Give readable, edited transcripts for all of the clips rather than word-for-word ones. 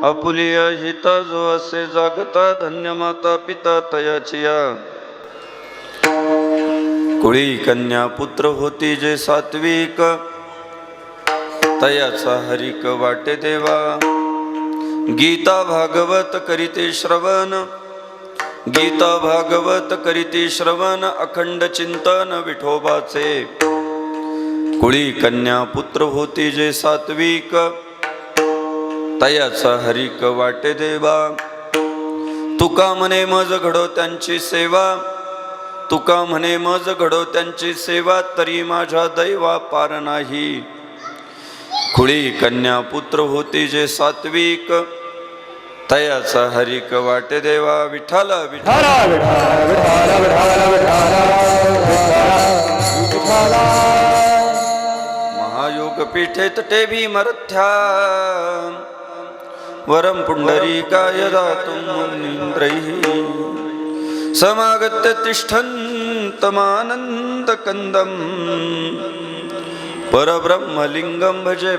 Apulia हिता जो असे जागता धन्य माता पिता तयाचिया कुळी कन्या पुत्र होती जे सात्विक तयाचा हरिक वाटे देवा गीता भागवत करीते श्रवण गीता भागवत करीते श्रवण अखंड चिंतन विठोबाचे कुळी कन्या पुत्र होती जे सात्विक तयाचा हरिक वाटे देवा तुका म्हणे मज घडो त्यांची सेवा तुका म्हणे मज घडो त्यांची सेवा तरी माझ्या दैवा पार नाही कुळी कन्या पुत्र होती जे सात्विक तयाचा हरिक वाटे देवा विठ्ठल विठ्ठल महायोग पीठे तटे भीमरथ्या वरम पुंडरीकाय दातुं मुनीन्द्रैः समागत्य तिष्ठन्तमानन्दकन्दं परब्रह्मलिङ्गं भजे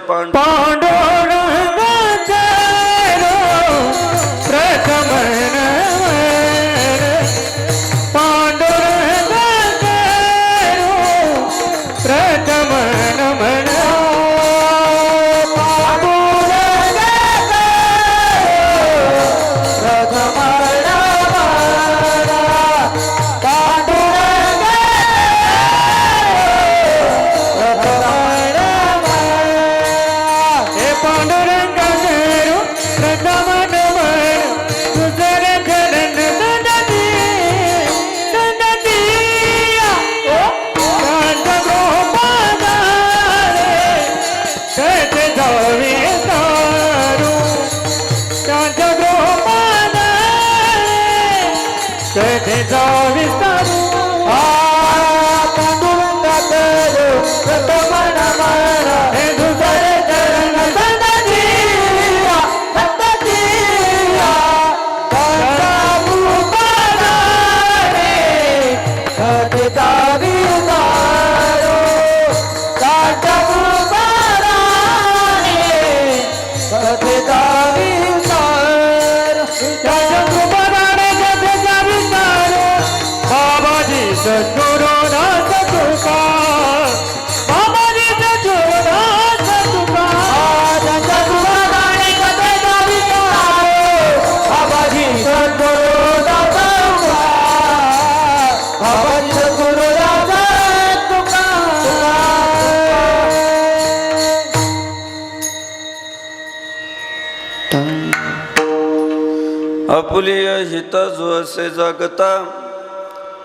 आपुलिय हित जो असे जागता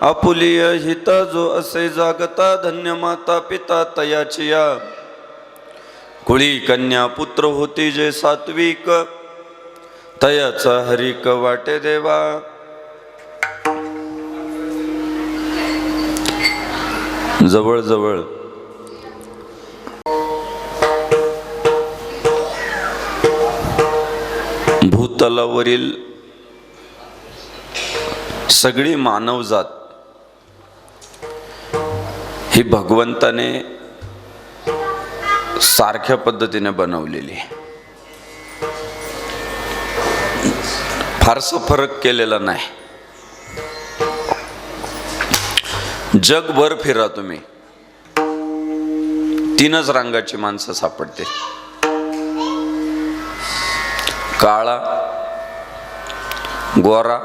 आपुलिय हित जो असे जागता धन्य माता पिता तयाचिया कुळी कन्या पुत्र होती जे सात्विक तयाचा हरिक वाटे देवा जवळ जवळ भूतलावरील सगळी मानवजात ही भगवंताने सारख्या पद्धतीने बनवलेली फारसा फरक केलेला नाही. जगभर फिरा तुम्ही तीनच रंगाची माणसं सापडतील काळा गोरा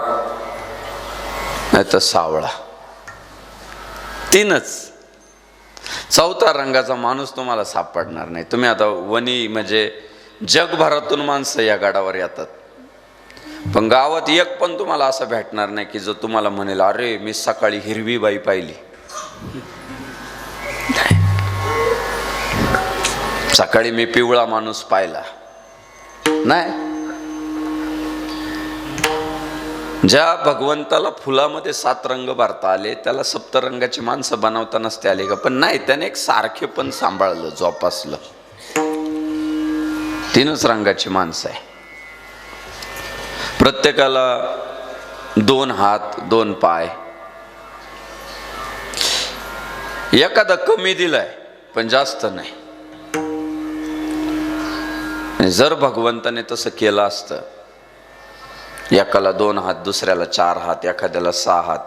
नाही तर सावळा तीनच चौथा रंगाचा माणूस तुम्हाला सापडणार नाही. तुम्ही आता वनी म्हणजे जगभरातून माणसं या गडावर येतात पण गावात एक पण तुम्हाला असं भेटणार नाही की जो तुम्हाला म्हणेल अरे मी सकाळी हिरवी बाई पाहिली सकाळी मी पिवळा माणूस पाहिला नाही. ज्या भगवंताला फुलामध्ये 7 रंग भरता आले त्याला सप्तरंगाची माणसं बनवता नसते आले का पण नाही त्याने एक सारखे पण सांभाळलं जोपासलं. तीनच रंगाची माणसं आहे प्रत्येकाला 2 हात 2 पाय एखादा कमी दिलाय पण जास्त नाही. जर भगवंताने तसं केलं असतं, एकाला 2 हात, दुसऱ्याला 4 हात, एखाद्याला 6 हात,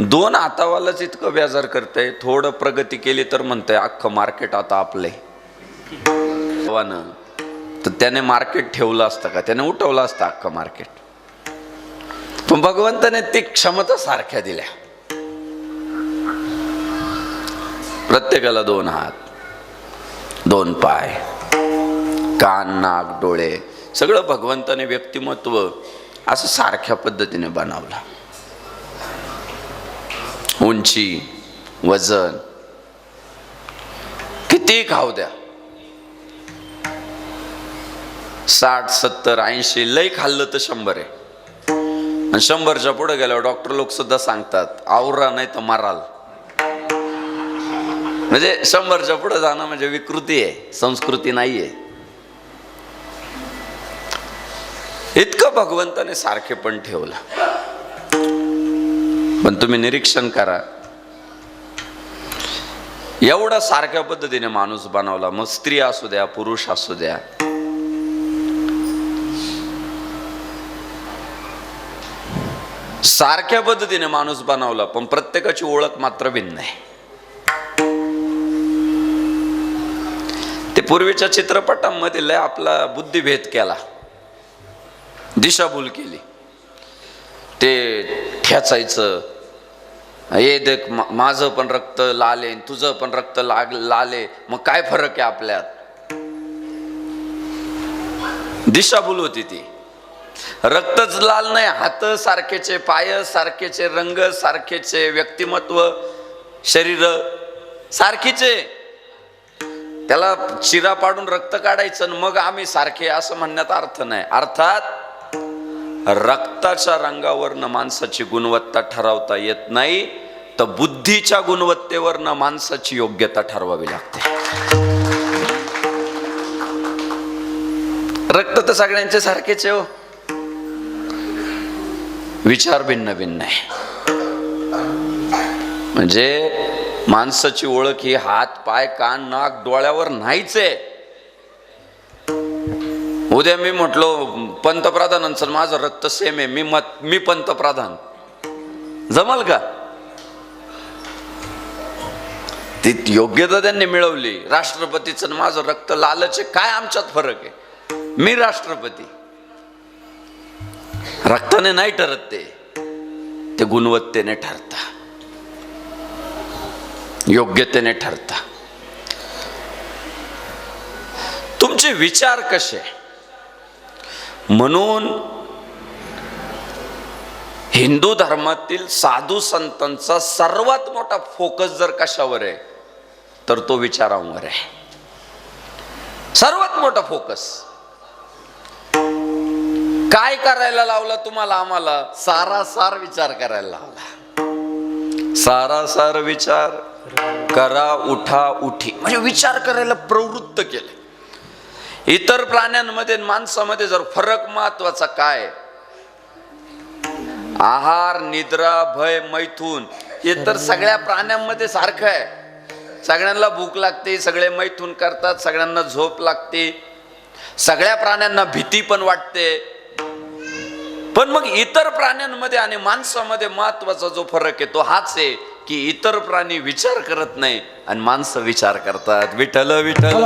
2 हातावालाच इतकं व्याजार करतंय, थोडं प्रगती केली तर म्हणतंय अख्खं मार्केट आता आपलंय. तर त्याने मार्केट ठेवलं असतं का? त्याने उठवलं असतं अख्खं मार्केट. पण भगवंताने ती क्षमता सारख्या दिल्या. प्रत्येकाला 2 हात, 2 पाय, कान, नाक, डोळे, सगळं भगवंताने व्यक्तिमत्व असं सारख्या पद्धतीने बनवलं. उंची, वजन, किती खाऊ द्या, 60, 70, 80, लय खाल्लं तर 100 आहे. आणि 100च्या पुढे गेल्यावर डॉक्टर लोक सुद्धा सांगतात आवरा नाही तर माराल. म्हणजे 100च्या पुढे जाणं म्हणजे विकृती आहे, संस्कृती नाहीये. इतकं भगवंताने सारखे पण ठेवलं. पण तुम्ही निरीक्षण करा, एवढा सारख्या पद्धतीने माणूस बनवला, मग स्त्री असू द्या, पुरुष असू द्या, सारख्या पद्धतीने माणूस बनवला, पण प्रत्येकाची ओळख मात्र भिन्न आहे. ते पूर्वीच्या चित्रपटांमध्ये लय आपला बुद्धिभेद केला, दिशाभूल केली. ते ठेचायचं, हे देख माझं पण रक्त लाल आहे, तुझं पण रक्त लाल आहे, मग काय फरक आहे आपल्यात? दिशाभूल होती ती. रक्तच लाल नाही, हात सारखेचे, पाय सारखेचे, रंग सारखेचे, व्यक्तिमत्व, शरीर सारखीचे. त्याला चिरा पाडून रक्त काढायचं मग आम्ही सारखे असं म्हणण्यात अर्थ नाही. अर्थात रक्ताच्या रंगावरनं माणसाची गुणवत्ता ठरवता येत नाही, तर बुद्धीच्या गुणवत्तेवरनं माणसाची योग्यता ठरवावी लागते. रक्त तर सगळ्यांचे सारखेच आहे हो, विचार भिन्न भिन्न आहे. म्हणजे माणसाची ओळख ही हात, पाय, कान, नाक, डोळ्यावर नाहीच आहे. उद्या मी म्हटलो पंतप्रधानांचं माझं रक्त सेम आहे, मी पंतप्रधान, जमल का? ती योग्यता त्यांनी मिळवली. राष्ट्रपतीचं माझं रक्त लालच आहे, काय आमच्यात फरक आहे? मी राष्ट्रपती. रक्ताने नाही ठरत, ते गुणवत्तेने ठरता, योग्यतेने ठरता. तुमचे विचार कसे? म्हणून हिंदू धर्मातील साधू संतांचा सर्वात मोठा फोकस जर कशावर आहे तर तो विचारांवर आहे. सर्वात मोठा फोकस. काय करायला लावला तुम्हाला? आम्हाला सारासार विचार करायला लावला. सारासार विचार करा, उठा उठी, म्हणजे विचार करायला प्रवृत्त केले. इतर प्राण्यांमध्ये माणसामध्ये जर फरक महत्वाचा काय? आहार, निद्रा, भय, मैथून, हे तर सगळ्या प्राण्यांमध्ये सारखं आहे. सगळ्यांना भूक लागते, सगळे मैथून करतात, सगळ्यांना झोप लागते, सगळ्या प्राण्यांना भीती पण वाटते. पण मग इतर प्राण्यांमध्ये आणि माणसामध्ये महत्वाचा जो फरक आहे तो हाच आहे की इतर प्राणी विचार करत नाही आणि माणसं विचार करतात. विठ्ठल विठ्ठल.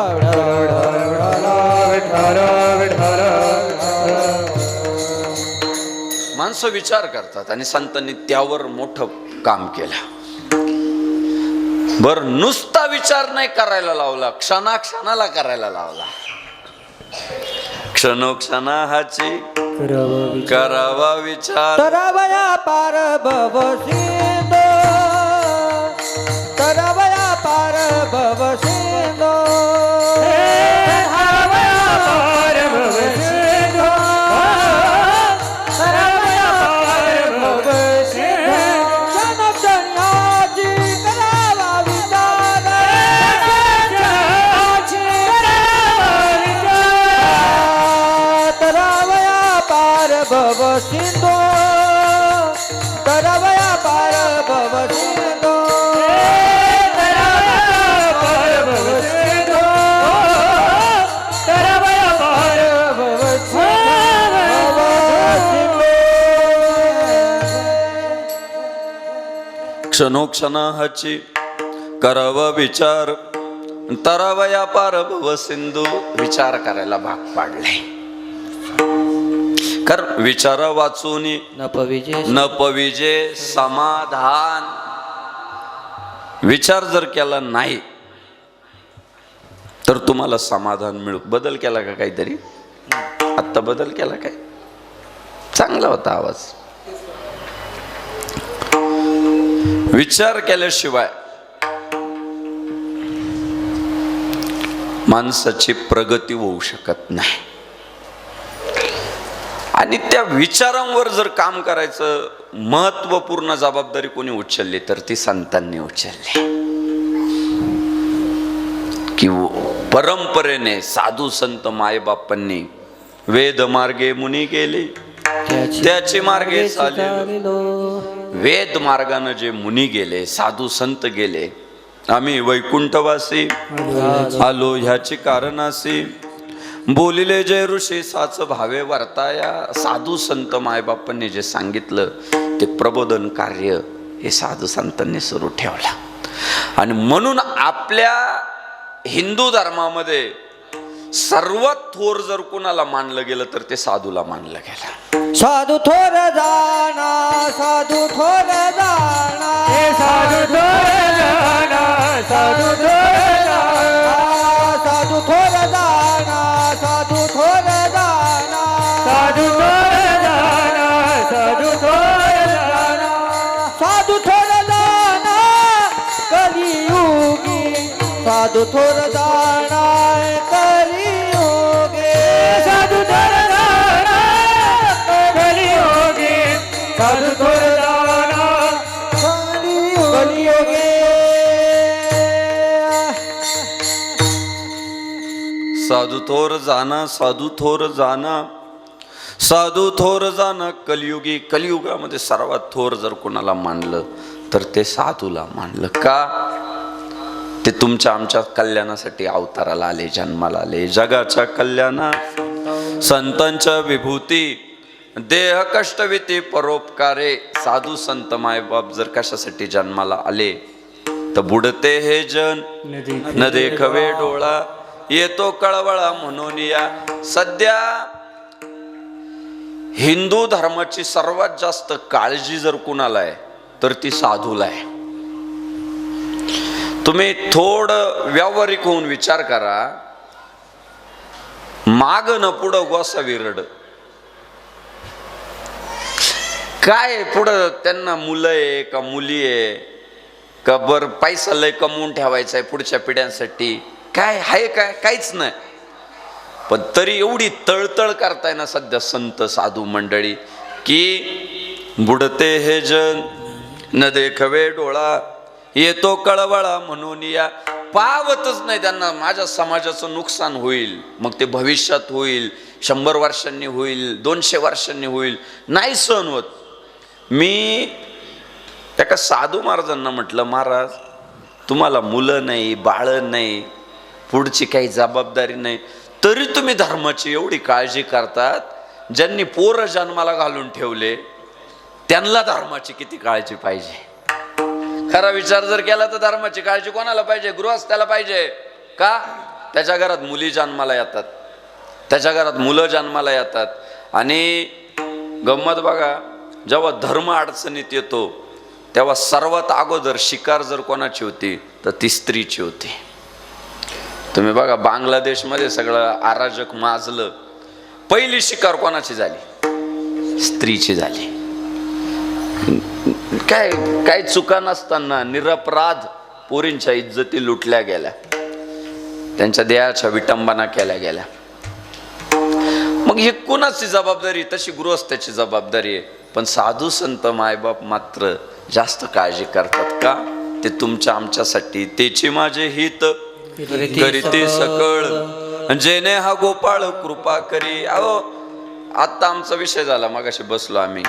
माणसं विचार करतात आणि संतांनी त्यावर मोठं काम केलं. बर, नुसता विचार नाही करायला लावला, क्षणाक्षणाला करायला लावला. क्षणोक्षणा हाची करावा विचार. तरवया पार भव सिंधो, तरवया पार भव सिंधो, तरवया पार भव सिंधो, तरवया पार भव सिंधो. क्षणक्षणाची करावा विचार, क्षणक्षणाची करावा विचार. तरवया पार भव सिंधो, तरवया पार भव सिंधो, तरवया पार भव सिंधो, तरवया क्षणोक्षणाची करावा विचार, तरावया पार भव सिंधू. विचार करायला भाग पाडले. कारण विचारा वाचून न पविजे समाधान. विचार जर केला नाही तर तुम्हाला समाधान मिळू. बदल केला का काहीतरी? आत्ता बदल केला काय? चांगला होता आवाज. विचार केल्याशिवाय माणसाची प्रगती होऊ शकत नाही. आणि त्या विचारांवर जर काम करायचं महत्वपूर्ण जबाबदारी कोणी उचलली तर ती संतांनी उचलली. कि परंपरेने साधू संत मायबापांनी वेद मार्गे मुनी गेले, त्याची मार्गे चाललो. वेद मार्गाने जे मुनी गेले, साधू संत गेले, आम्ही वैकुंठवासी आलो ह्याची कारणासी. बोलिले जे ऋषी साच भावे वर्ताया. साधू संत मायबापांनी जे सांगितलं ते प्रबोधन कार्य हे साधू संतांनी सुरू ठेवला. आणि म्हणून आपल्या हिंदू धर्मामध्ये सर्वात थोर जर कोणाला मानलं गेलं तर ते साधूला मानलं गेलं. साधू थोर जाना, साधू थोर जाना, साधू थोर जाना, साधू थोर जाना, साधू थोर जाना, साधू थोर जाना, साधू थोर जाना, साधू थोर जाना, साधू थोर जाना कलियुगी, साधू थोर जाना कलियुगी, साधू थोर जाना कलियुगी, साधू थोर जाना कलियुगी. साधू थोर जाना, साधू थोर जाना, साधू थोर जाना कलियुगी. कलियुगामध्ये सर्वात थोर जर कोणाला मानलं तर ते साधूला मानलं. का? ते तुमच्या आमच्या कल्याणासाठी अवताराला आले, जन्माला आले. जगाच्या कल्याणा संतांच्या विभूती, देह कष्टविती परोपकारे. साधू संत मायबाप जर कशासाठी जन्माला आले तर बुडते हे जन न देखवे डोळा, येतो कळवळा म्हणून या. सध्या हिंदू धर्माची सर्वात जास्त काळजी जर कुणाला आहे तर ती साधूला आहे. तुम्ही थोडं व्यावहारिक होऊन विचार करा. माग न पुढं गोसा विरड. काय पुढं त्यांना मुलं आहे का मुली आहे का बर पैसा लय कमवून ठेवायचा आहे पुढच्या पिढ्यांसाठी? काय आहे? काय? काहीच नाही. पण तरी एवढी तळतळ करताय ना सध्या संत साधू मंडळी की बुडते हे जन न देखवे डोळा, येतो कळवळा म्हणून या. पावतच नाही त्यांना माझ्या समाजाचं नुकसान होईल, मग ते भविष्यात होईल, 100 वर्षांनी होईल, 200 वर्षांनी होईल, नाही सहन होत. मी एका साधू महाराजांना म्हटलं, महाराज तुम्हाला मुलं नाही, बाळ नाही, पुढची काही जबाबदारी नाही, तरी तुम्ही धर्माची एवढी काळजी करतात. ज्यांनी पोरं जन्माला घालून ठेवले त्यांना धर्माची किती काळजी पाहिजे? खरा विचार जर केला तर धर्माची काळजी कोणाला पाहिजे? गृहस्थाला पाहिजे. का? त्याच्या घरात मुली जन्माला येतात, त्याच्या घरात मुलं जन्माला येतात. आणि गंमत बघा, जेव्हा धर्म अडचणीत येतो तेव्हा सर्वात अगोदर शिकार जर कोणाची होती तर ती स्त्रीची होती. तुम्ही बघा बांगलादेशमध्ये सगळं अराजक माजलं, पहिली शिकार कोणाची झाली? स्त्रीची झाली. काय काय चुका नसताना निरपराध पोरींच्या इज्जती लुटल्या गेल्या, त्यांच्या देहाच्या विटंबना केल्या गेल्या. मग ही कुणाची जबाबदारी? तशी गृहस्थाची जबाबदारी आहे. पण साधू संत मायबाप मात्र जास्त काळजी करतात. का? ते तुमच्या आमच्यासाठी. तेची माझे हित करीते सकळ, जेने हा गोपाळ कृपा करी. अहो आता आमचा विषय झाला, मगाशी बसलो आम्ही,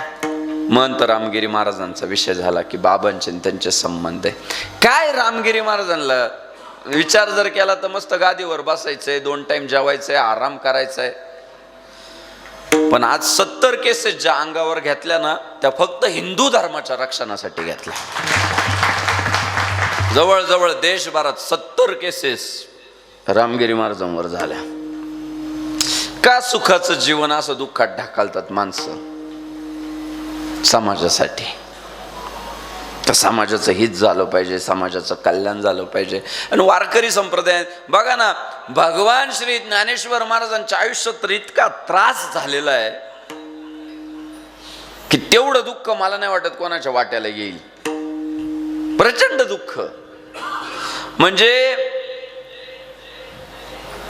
महंत रामगिरी महाराजांचा विषय झाला की बाबांचे त्यांचे संबंध आहे. काय रामगिरी महाराजांना विचार जर केला तर मस्त गादीवर बसायचंय, 2 टाइम जेवायचंय, आराम करायचाय. पण आज 70 केसेस ज्या अंगावर घेतल्या ना, त्या फक्त हिंदू धर्माच्या रक्षणासाठी घेतल्या. जवळजवळ देशभरात 70 केसेस रामगिरी महाराजांवर झाल्या. का सुखाचं जीवन असं दुःखात ढकलतात माणसं? समाजासाठी. तर समाजाचं हित झालं पाहिजे, समाजाचं कल्याण झालं पाहिजे. आणि वारकरी संप्रदायात बघा ना, भगवान श्री ज्ञानेश्वर महाराजांच्या आयुष्यात तर इतका त्रास झालेला आहे की तेवढं दुःख मला नाही वाटत कोणाच्या वाट्याला येईल. प्रचंड दुःख. म्हणजे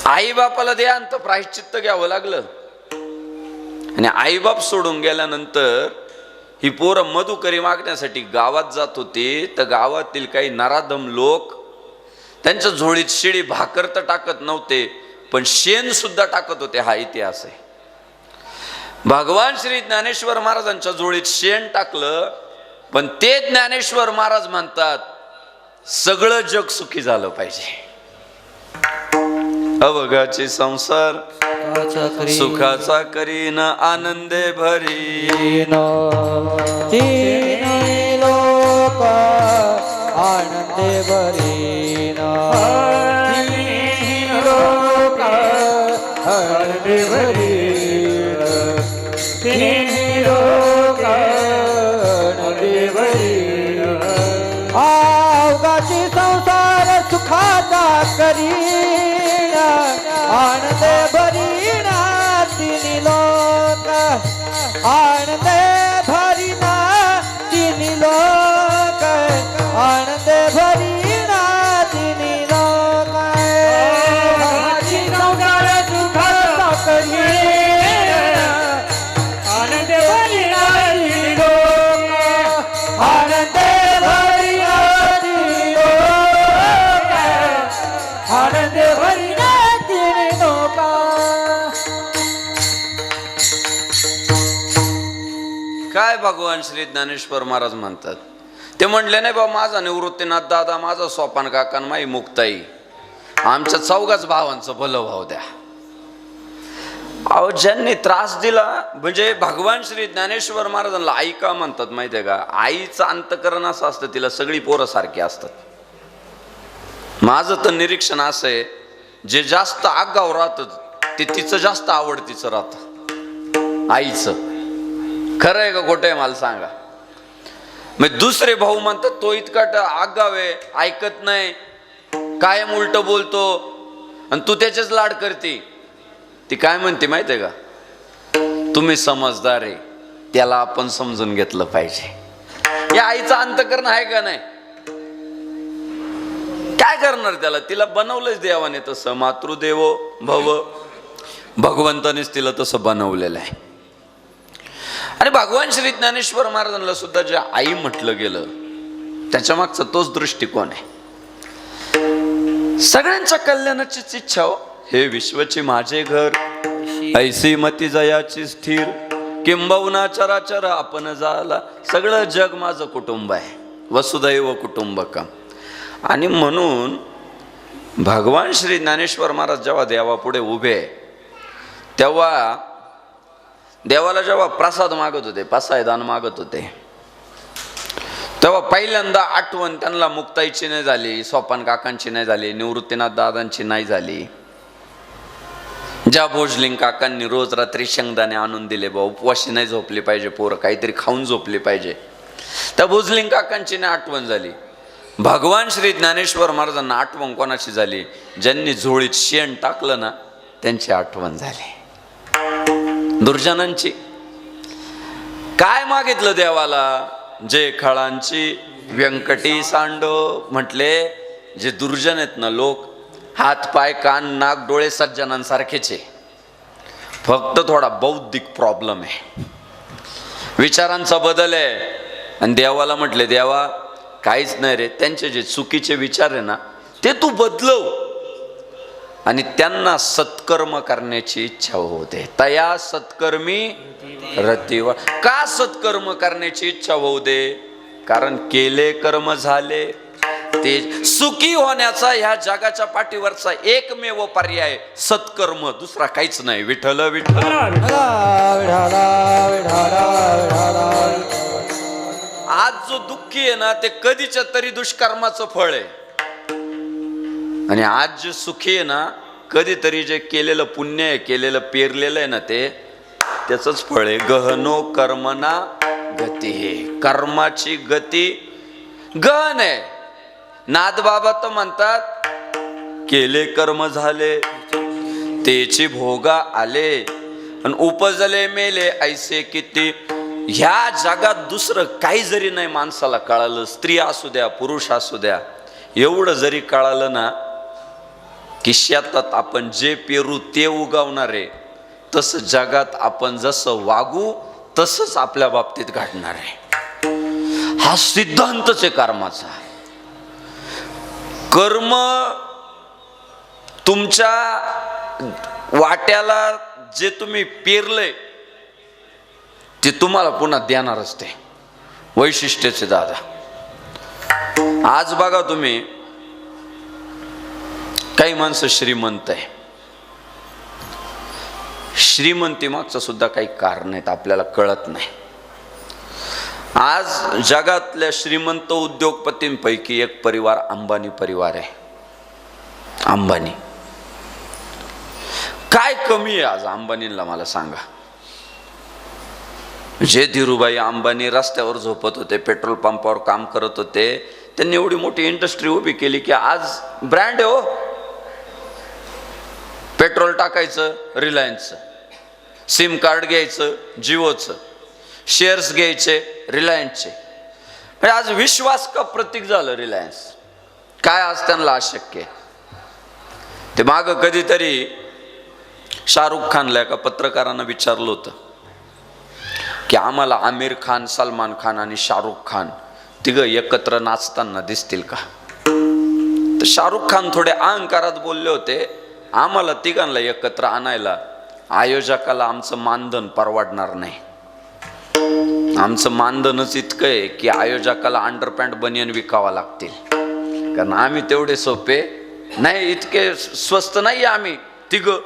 आई बापाला देहांत प्रायश्चित्त घ्यावं लागलं. आणि आईबाप सोडून गेल्यानंतर ही पोरं मधुकरी मागण्यासाठी गावात जात होती. तर गावातील काही नराधम लोक त्यांच्या झोळीत शिडी भाकर तर टाकत नव्हते, पण शेण सुद्धा टाकत होते. हा इतिहास आहे. भगवान श्री ज्ञानेश्वर महाराजांच्या झोळीत शेण टाकलं, पण ते ज्ञानेश्वर महाराज म्हणतात सगळं जग सुखी झालं पाहिजे. अवघाची संसार सुखाचा करीन आनंदे भरीन. तिन्ही लोक आनंदे भरीन. तिन्ही लोक आनंदे भरीन. तिन्ही लोक आनंदे भरीन. अवघाची संसार सुखाचा करीन आनंदे भरीन. तिन्ही लोक आनंदे भरीन. तिन्ही लोक आनंदे भरीन. तिन्ही लोक संसार सुखाचा करीन आनंदे भरीन. तिन्ही लोक आनंदे भरीन. तिन्ही लोक आनंदे भरीन. काय भगवान श्री ज्ञानेश्वर महाराज म्हणतात? ते म्हणले नाही बा माझा निवृत्तीनाथ दादा, माझा सोपान काका, माई मुक्ताई, आमच्या चौघाच भावांचं भलं भाव द्या. अहो ज्यांनी त्रास दिला, म्हणजे भगवान श्री ज्ञानेश्वर महाराजांना आई का म्हणतात माहितीये का? आईचं अंतकरण असं असतं, तिला सगळी पोरं सारखी असतात. माझं तर निरीक्षण असं आहे, जे जास्त आगाव राहतं ते तिचं जास्त आवडतीचं राहतं आईचं. खरं आहे का खोटं आहे मला सांगा? मग दुसरे भाऊ म्हणतात तो इतका आगाव आहे, ऐकत नाही, कायम उलट बोलतो, आणि तू त्याचेच लाड करते. ती काय म्हणते माहिती आहे का? तुम्ही समजदार आहे, त्याला आपण समजून घेतलं पाहिजे. या आईचं अंतकरण आहे का नाही? काय करणार त्याला? तिला बनवलंच देवाने तसं. मातृदेवो भव, भगवंतानेच तिला तसं बनवलेलं आहे. आणि भगवान श्री ज्ञानेश्वर महाराजांना सुद्धा जे आई म्हटलं गेलं त्याच्या मागचा तोच दृष्टिकोन आहे. सगळ्यांच्या कल्याणाचीच इच्छा. हो, हे विश्वची माझे घर, ऐसी मती जयाची स्थिर, किंबहुना चराचर आपण झाला. सगळं जग माझं कुटुंब आहे. वसुदैव कुटुंबकम. आणि म्हणून भगवान श्री ज्ञानेश्वर महाराज जेव्हा देवापुढे उभे, तेव्हा देवाला जेव्हा प्रसाद मागत होते, पसायदान मागत होते, तेव्हा पहिल्यांदा आठवण त्यांना मुक्ताईची नाही झाली, सोपान काकांची नाही झाली, निवृत्तीनाथ दादांची नाही झाली. ज्या भोजलिंग काकांनी रोज रात्री शेंगदाणे आणून दिले, बा उपवाशी नाही झोपली पाहिजे पोरं, काहीतरी खाऊन झोपली पाहिजे, त्या भोजलिंग काकांची नाही आठवण झाली. भगवान श्री ज्ञानेश्वर महाराजांना आठवण कोणाची झाली? ज्यांनी झोळीत शेण टाकलं ना, त्यांची आठवण झाली. दुर्जनांची. काय मागितलं देवाला? जे खळांची व्यंकटी सांडो. म्हटले जे दुर्जन आहेत ना लोक, हात पाय कान नाक डोळे सज्जनांसारखेच आहे, फक्त थोडा बौद्धिक प्रॉब्लेम आहे, विचारांचा बदल आहे. आणि देवाला म्हटले देवा काहीच नाही रे, त्यांचे जे चुकीचे विचार आहे ना ते तू बदलव, आणि त्यांना सत्कर्म करण्याची इच्छा होते. तया सत्कर्मी रतीवा. का सत्कर्म करण्याची इच्छा होऊ दे? कारण केले कर्म झाले, ते सुखी होण्याचा ह्या जगाच्या पाठीवरचा एकमेव पर्याय सत्कर्म, दुसरा काहीच नाही. विठ्ठल विठ्ठल. विठ्ठला विठ्ठला विठ्ठला विठ्ठला. आज जो दुःखी आहे ना, ते कधीच्या तरी दुष्कर्माचं फळ आहे. आणि आज जे सुखी आहे ना, कधीतरी जे केलेलं पुण्य आहे, केलेलं पेरलेलं आहे ना, ते त्याचंच फळ आहे. गहनो कर्मना गती. हे कर्माची गती गहन आहे. नाथबाबा तर म्हणतात, केले कर्म झाले तेची भोगा आले, आणि उपजले मेले ऐसे किती. ह्या जगात दुसरं काही जरी नाही माणसाला कळालं, स्त्री असू द्या पुरुष असू द्या, एवढं जरी कळालं ना की शेतात आपण जे पेरू ते उगवणार आहे, तसं जगात आपण जसं वागू तसंच आपल्या बाबतीत घडणार आहे. हा सिद्धांतच आहे कर्माचा. कर्म तुमच्या वाट्याला जे तुम्ही पेरलंय ते तुम्हाला पुन्हा देणारच. ते वैशिष्ट्याचे दादा. आज बघा तुम्ही, काही माणसं श्रीमंत आहे, श्रीमंती मागचं सुद्धा काही कारण आहेत, आपल्याला कळत नाही. आज जगातल्या श्रीमंत उद्योगपतींपैकी एक परिवार अंबानी परिवार आहे. अंबानी. काय कमी आहे आज अंबानींना, मला सांगा. जे धीरूभाई अंबानी रस्त्यावर झोपत होते, पेट्रोल पंपावर काम करत होते, त्यांनी एवढी मोठी इंडस्ट्री उभी केली की आज ब्रँड आहे. हो, पेट्रोल टाकायचं रिलायन्सचं, सिम कार्ड घ्यायचं जिओचं, शेअर्स घ्यायचे रिलायन्सचे. म्हणजे आज विश्वास का प्रतीक झालं रिलायन्स. काय आज त्यांना अशक्य. ते माग कधीतरी शाहरुख खानला एका पत्रकारानं विचारलं होतं की आम्हाला आमिर खान, सलमान खान आणि शाहरुख खान तिघं एकत्र नाचताना दिसतील का. तर शाहरुख खान थोडे अहंकारात बोलले होते, आम्हाला तिघांना एकत्र आणायला आयोजकाला आमचं मानधन परवडणार नाही. आमचं मानधनच इतकं आहे की आयोजकाला अंडरपॅन्ट बनियन विकावा लागतील, कारण आम्ही तेवढे सोपे नाही, इतके स्वस्त नाही आम्ही तिघं.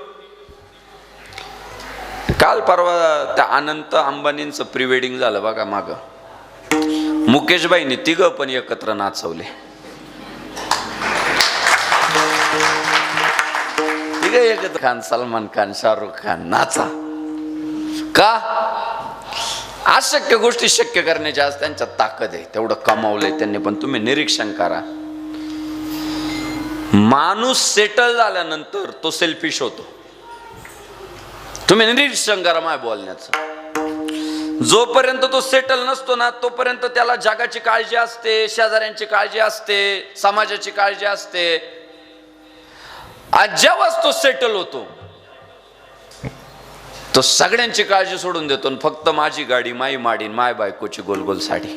काल परवा त्या अनंत अंबानींचं प्री वेडिंग झालं बघा माग. मुकेशबाईंनी तिघं पण एकत्र नाचवले. तिघं एकत्र, खान, सलमान खान, शाहरुख खान नाचा. का? अशक्य गोष्टी शक्य करण्याची आज त्यांच्यात ताकद आहे. तेवढं कमावलंय त्यांनी. पण तुम्ही निरीक्षण करा, माणूस सेटल झाल्यानंतर तो सेल्फिश होतो. तुम्ही निरीक्षण करा माझ्या बोलण्याचं. जोपर्यंत तो सेटल नसतो ना, तोपर्यंत त्याला जगाची काळजी असते, शेजाऱ्यांची काळजी असते, समाजाची काळजी असते. आज जेव्हाच तो सेटल होतो, तो सगळ्यांची काळजी सोडून देतो, फक्त माझी गाडी, माई माडी, माय बायकोची गोलगोल साडी.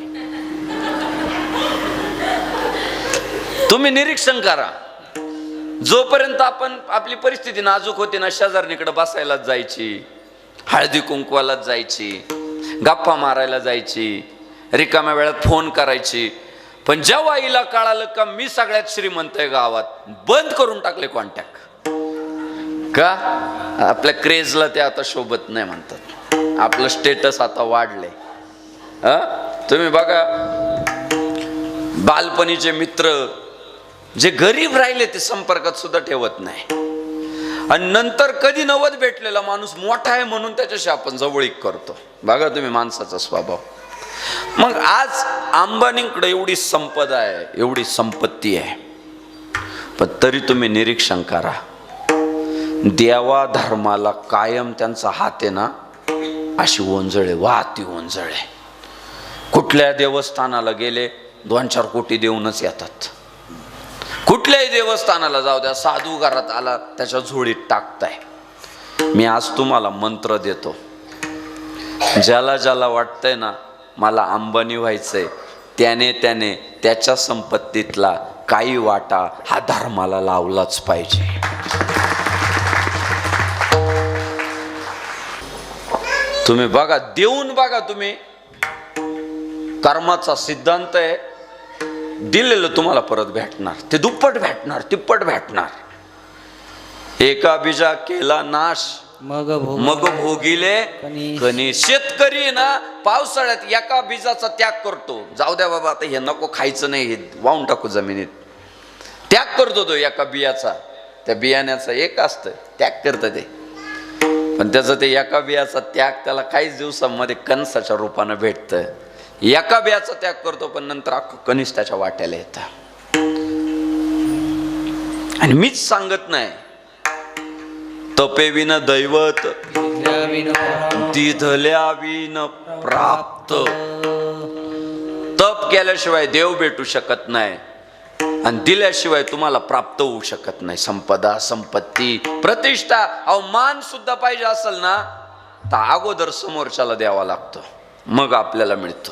तुम्ही निरीक्षण करा. जोपर्यंत आपण आपली परिस्थिती नाजूक होती ना, शेजारणीकडे बसायलाच जायची, हळदी कुंकवालाच जायची, गप्पा मारायला जायची, रिकाम्या वेळात फोन करायची. पण जेव्हा हिला कळालं का मी सगळ्यात श्रीमंत आहे गावात, बंद करून टाकले कॉन्टॅक्ट. का? आपल्या क्रेजला ते आता शोभत नाही म्हणतात. आपलं स्टेटस आता वाढले. तुम्ही बघा, बालपणीचे मित्र जे गरीब राहिले ते संपर्कात सुद्धा ठेवत नाही, आणि नंतर कधी नवत भेटलेला माणूस मोठा आहे म्हणून त्याच्याशी आपण जवळीक करतो. बघा तुम्ही माणसाचा स्वभाव. मग आज अंबानींकडे एवढी संपदा आहे, एवढी संपत्ती आहे, पण तरी तुम्ही निरीक्षण करा, देवा धर्माला कायम त्यांचा हात आहे ना अशी ओंजळे, वाहती ओंजळे. कुठल्या देवस्थानाला गेले 2-4 कोटी देऊनच येतात. कुठल्याही देवस्थानाला जाऊ द्या, साधू घरात आला त्याच्या झोळीत टाकताय. मी आज तुम्हाला मंत्र देतो, ज्याला ज्याला वाटतंय ना मला अंबानी व्हायचंय, त्याने त्याच्या संपत्तीतला काही वाटा हा धर्माला लावलाच पाहिजे. तुम्ही बघा, देऊन बघा तुम्ही. कर्माचा सिद्धांत आहे, दिलेलं तुम्हाला परत भेटणार, ते दुप्पट भेटणार, तिप्पट भेटणार. एका बीजा केला नाश मग मग भोगिले कणी. शेतकरी आहे ना पावसाळ्यात एका बीजाचा त्याग करतो, जाऊ द्या बाबा आता हे नको खायचं नाही, हे वाहून टाकू जमिनीत, त्याग करतो तो एका बियाचा. त्या बियाण्याचा एक असतं त्याग करतं ते, पण त्याचं ते एका बियाचा त्याग त्याला काहीच दिवसांमध्ये कणसाच्या रूपानं भेटतं. एका बियाचा त्याग करतो पण नंतर अख्खं कणीस त्याच्या वाट्याला येतं. आणि मीच सांगत नाही, तपेविन दैवत दिधल्याविन प्राप्त. तप केल्याशिवाय देव भेटू शकत नाही आणि दिल्याशिवाय तुम्हाला प्राप्त होऊ शकत नाही. संपदा, संपत्ती, प्रतिष्ठा, मान सुद्धा पाहिजे असेल ना तर अगोदर समोरच्याला द्यावा लागतो, मग आपल्याला मिळतो.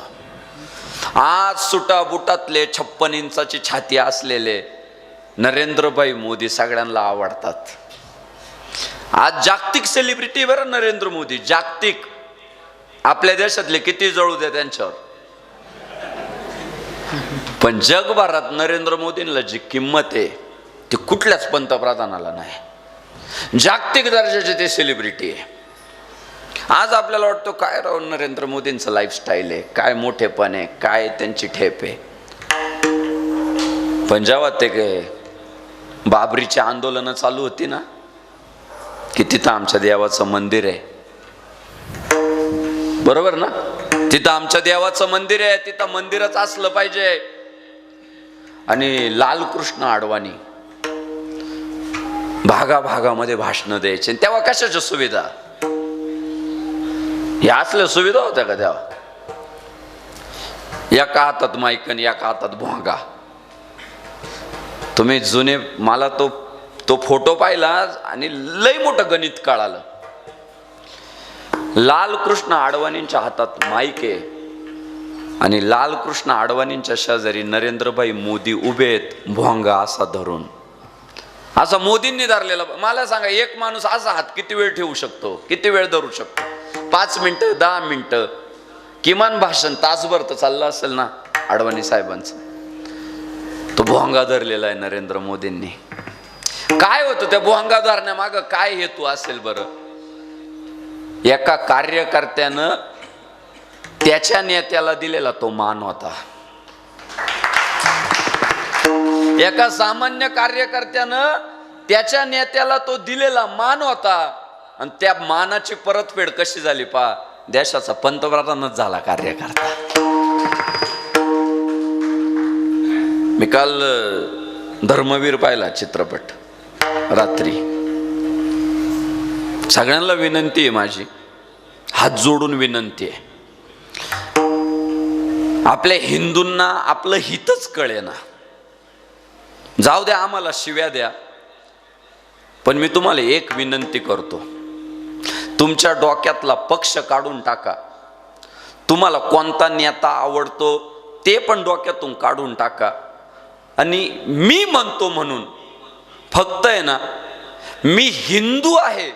आज सुटा बुटातले 56 इंचाची छाती असलेले नरेंद्रभाई मोदी सगळ्यांना आवडतात. आज जागतिक सेलिब्रिटी बरं नरेंद्र मोदी, जागतिक. आपल्या देशातले किती जळू दे त्यांच्यावर, पण जगभरात नरेंद्र मोदींना जी किंमत आहे ती कुठल्याच पंतप्रधानाला नाही. जागतिक दर्जाचे ते सेलिब्रिटी आहे. आज आपल्याला वाटतं काय राव नरेंद्र मोदींचं लाईफस्टाईल आहे, काय मोठेपण आहे, काय त्यांची ठेप आहे. पण जेव्हा ते बाबरीची आंदोलनं चालू होती ना, की तिथं आमच्या देवाचं मंदिर आहे, बरोबर ना, तिथं आमच्या देवाचं मंदिर आहे, तिथं मंदिरच असलं पाहिजे. आणि लालकृष्ण अडवाणी भागाभागामध्ये भाषणं द्यायचे. तेव्हा कशाच्या सुविधा, या असल्या सुविधा होत्या का तेव्हा? एका हातात माईक आणि एका हातात भोंगा. तुम्ही जुने, मला तो फोटो पाहिला आणि लय मोठं गणित कळालं. लालकृष्ण अडवाणींच्या हातात माईक आहे आणि लालकृष्ण अडवाणींच्या शेजारी नरेंद्रभाई मोदी उभे आहेत, भोंगा असा धरून. असा मोदींनी धरलेला. मला सांगा, एक माणूस असा हात किती वेळ ठेवू शकतो, किती वेळ धरू शकतो? 5 मिनिटं, 10 मिनिटं, किमान भाषण तासभर तर चाललं असेल ना अडवाणी साहेबांचं. तो भोंगा धरलेला आहे नरेंद्र मोदींनी. काय होतं त्या भोंगा धरण्यामागं, काय हेतू असेल बरं? एका कार्यकर्त्यानं त्याच्या नेत्याला दिलेला तो मान होता. एका सामान्य कार्यकर्त्यानं त्याच्या नेत्याला तो दिलेला मान होता आणि त्या मानाची परतफेड कशी झाली पा, देशाचा पंतप्रधानच झाला कार्यकर्ता. मी काल धर्मवीर पाहिला चित्रपट रात्री. सगळ्यांना विनंती आहे माझी, हात जोडून विनंती आहे, आपल्या हिंदूंना आपलं हितच कळेना. जाऊ द्या आम्हाला शिव्या द्या, पण मी तुम्हाला एक विनंती करतो, तुमच्या डोक्यातला पक्ष काढून टाका. तुम्हाला कोणता नेता आवडतो ते पण डोक्यातून काढून टाका. आणि मी म्हणतो म्हणून फक्त आहे ना, मी हिंदू आहे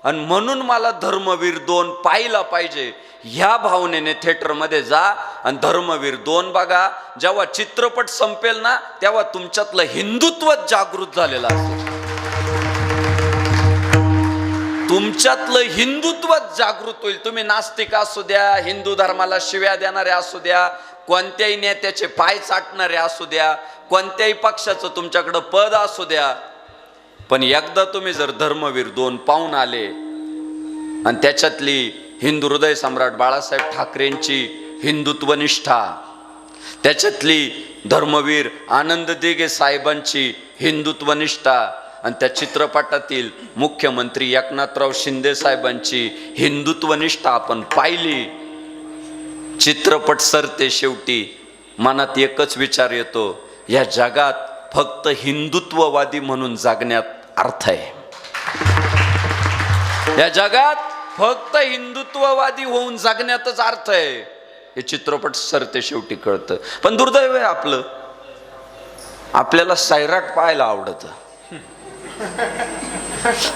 आणि म्हणून मला धर्मवीर 2 पाहिला पाहिजे, ह्या भावनेने थिएटरमध्ये जा आणि धर्मवीर 2 बघा. जेव्हा चित्रपट संपेल ना तेव्हा तुमच्यातलं हिंदुत्व जागृत झालेलं असेल, तुमच्यातलं हिंदुत्व जागृत होईल. तुम्ही नास्तिक असू द्या, हिंदू धर्माला शिव्या देणारे असू द्या, कोणत्याही नेत्याचे पाय चाटणारे असू द्या, कोणत्याही पक्षाचं तुमच्याकडं पद असू द्या, पण एकदा तुम्ही जर धर्मवीर 2 पाहून आले आणि त्याच्यातली हिंदू हृदय सम्राट बाळासाहेब ठाकरेंची हिंदुत्वनिष्ठा, त्याच्यातली धर्मवीर आनंद दिघे साहेबांची हिंदुत्वनिष्ठा आणि त्या चित्रपटातील मुख्यमंत्री एकनाथराव शिंदे साहेबांची हिंदुत्वनिष्ठा आपण पाहिली, चित्रपट सरते शेवटी मनात एकच विचार येतो, या जगात फक्त हिंदुत्ववादी म्हणून जगण्यात अर्थ आहे. या जगात फक्त हिंदुत्ववादी होऊन जगण्यातच अर्थ आहे, हे चित्रपट सरते शेवटी कळतं. पण दुर्दैव आहे आपलं, आपल्याला सैराट पाहायला आवडतं.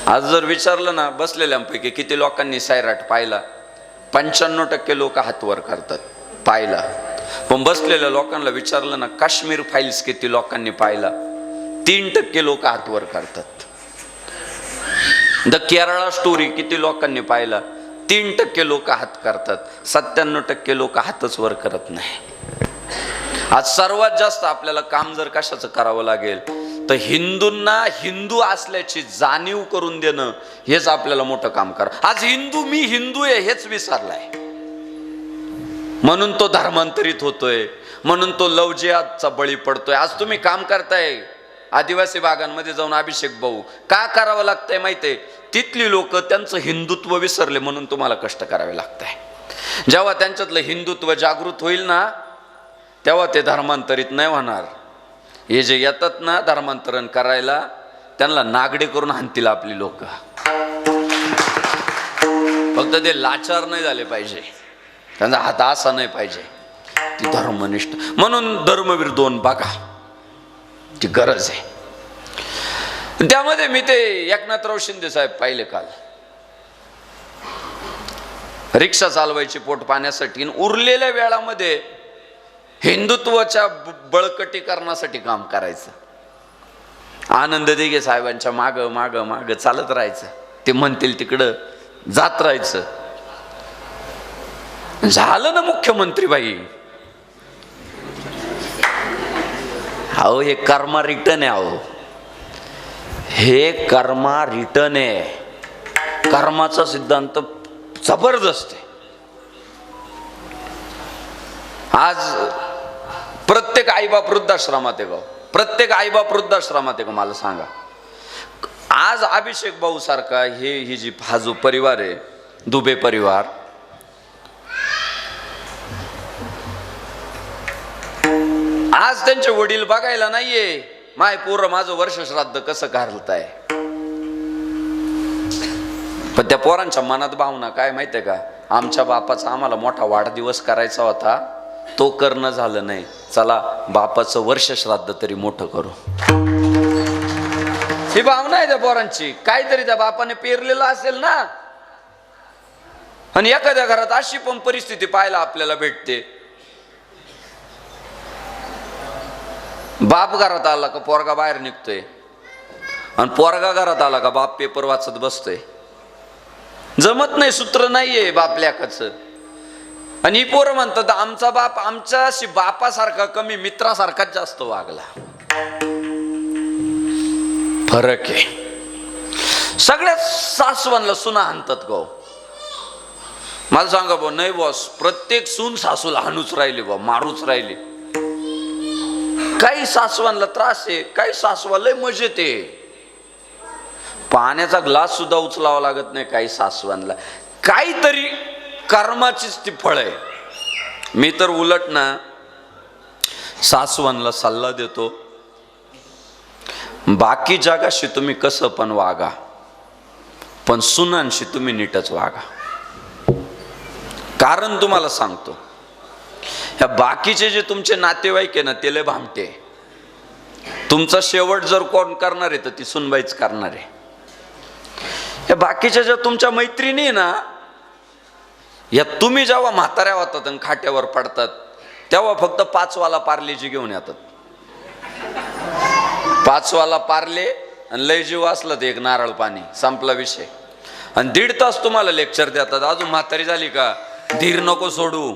आज जर विचारलं ना बसलेल्यांपैकी किती लोकांनी सैराट पाहिला, 95% लोक हात वर करतात पाहिला. पण बसलेल्या लोकांना विचारलं ना, काश्मीर फाईल्स किती लोकांनी पाहिला? 3% लोक हात वर करतात. द केरळा स्टोरी किती लोकांनी पाहिला? 3% लोक हात करतात. 97% लोक हातच वर करत नाही. आज सर्वात जास्त आपल्याला काम जर कशाचं करावं लागेल तर हिंदूंना हिंदू असल्याची जाणीव करून देणं, हेच आपल्याला मोठं काम करा. आज हिंदू, मी हिंदू आहे हेच विसरलाय. म्हणून तो धर्मांतरित होतोय, म्हणून तो लव जिहादचा बळी पडतोय. आज तुम्ही काम करताय आदिवासी भागांमध्ये जाऊन, अभिषेक भाऊ, का करावं लागतंय माहितीये? तिथली लोक त्यांचं हिंदुत्व विसरले म्हणून तुम्हाला कष्ट करावे लागतंय. जेव्हा त्यांच्यातलं हिंदुत्व जागृत होईल ना, तेव्हा ते धर्मांतरित नाही होणार. हे जे येतात ना धर्मांतरण करायला, त्यांना नागडे करून हाणतील आपली लोक. फक्त ते लाचार नाही झाले पाहिजे, त्यांचा हात असा नाही पाहिजे, ती धर्मनिष्ठ. म्हणून धर्मवीर 2 बघा, ती गरज आहे. त्यामध्ये मी ते एकनाथराव शिंदे साहेब पाहिले काल. रिक्षा चालवायची पोट पाण्यासाठी, उरलेल्या वेळामध्ये हिंदुत्वाच्या बळकटीकरणासाठी काम करायचं. आनंद दिघे साहेबांच्या माग माग माग चालत राहायचं. ते म्हणतील तिकडं जात राहायचं. झालं ना मुख्यमंत्री बाई. अहो हे कर्मा रिटर्न आहे. अहो हे कर्मा रिटर्न आहे. कर्माचा सिद्धांत जबरदस्त आहे. आज प्रत्येक आईबाप वृद्धाश्रमात आहे का? प्रत्येक आईबाप वृद्धाश्रमात आहे का? मला सांगा. आज अभिषेक भाऊ सारखा ही जी हा जो परिवार आहे, दुबे परिवार, आज त्यांचे वडील बघायला नाहीये. माय पोरं माझं वर्ष श्राद्ध कसं घालताय. पण त्या पोरांच्या मनात भावना काय माहितीये का? आमच्या बापाचा आम्हाला मोठा वाढदिवस करायचा होता, तो करणं झालं नाही, चला बापाचं वर्ष श्राद्ध तरी मोठं करू. ही भावना आहे त्या पोरांची. काहीतरी त्या बापाने पेरलेलं असेल ना. आणि एखाद्या घरात अशी पण परिस्थिती पाहायला आपल्याला भेटते, बाप घरात आला का पोरगा बाहेर निघतोय, आणि पोरगा घरात आला का बाप पेपर वाचत बसतोय. जमत नाही, सूत्र नाहीये बाप लेकाचं. आणि ही पोरं म्हणतात आमचा बाप आमच्याशी बापासारखा कमी मित्रासारखाच जास्त वागला. फरक आहे. सगळ्यात सासवांना सुना हाणतात गो. मला सांगा भाऊ, नाही बॉस, प्रत्येक सून सासूला हाणूच राहिली बा, मारूच राहिली. काही सासवांना त्रास आहे, काही सासवा लय मजेत आहे. पाण्याचा ग्लास सुद्धा उचलावा लागत नाही काही सासवांना. काहीतरी कर्माचीच ती फळ आहे. मी तर उलट ना सासवांना सल्ला देतो, बाकी जगाशी तुम्ही कसं पण वागा, पण सुनांशी तुम्ही नीटच वागा. कारण तुम्हाला सांगतो, ह्या बाकीचे जे तुमचे नातेवाईक आहे ना, ते लय भामटे. तुमचा शेवट जर कोण करणार आहे तर ती सुनबाईच करणार आहे. ह्या बाकीच्या ज्या तुमच्या मैत्रिणी ना, या तुम्ही जेव्हा म्हाताऱ्या होतात आणि खाट्यावर पडतात, तेव्हा फक्त 5 वाला पार्लेजी घेऊन येतात. 5 वाला पार्ले आणि लय जीव असला तर 1 नारळ पाणी, संपला विषय. आणि 1.5 तास तुम्हाला लेक्चर देतात. अजून म्हातारी झाली का, धीर नको सोडू,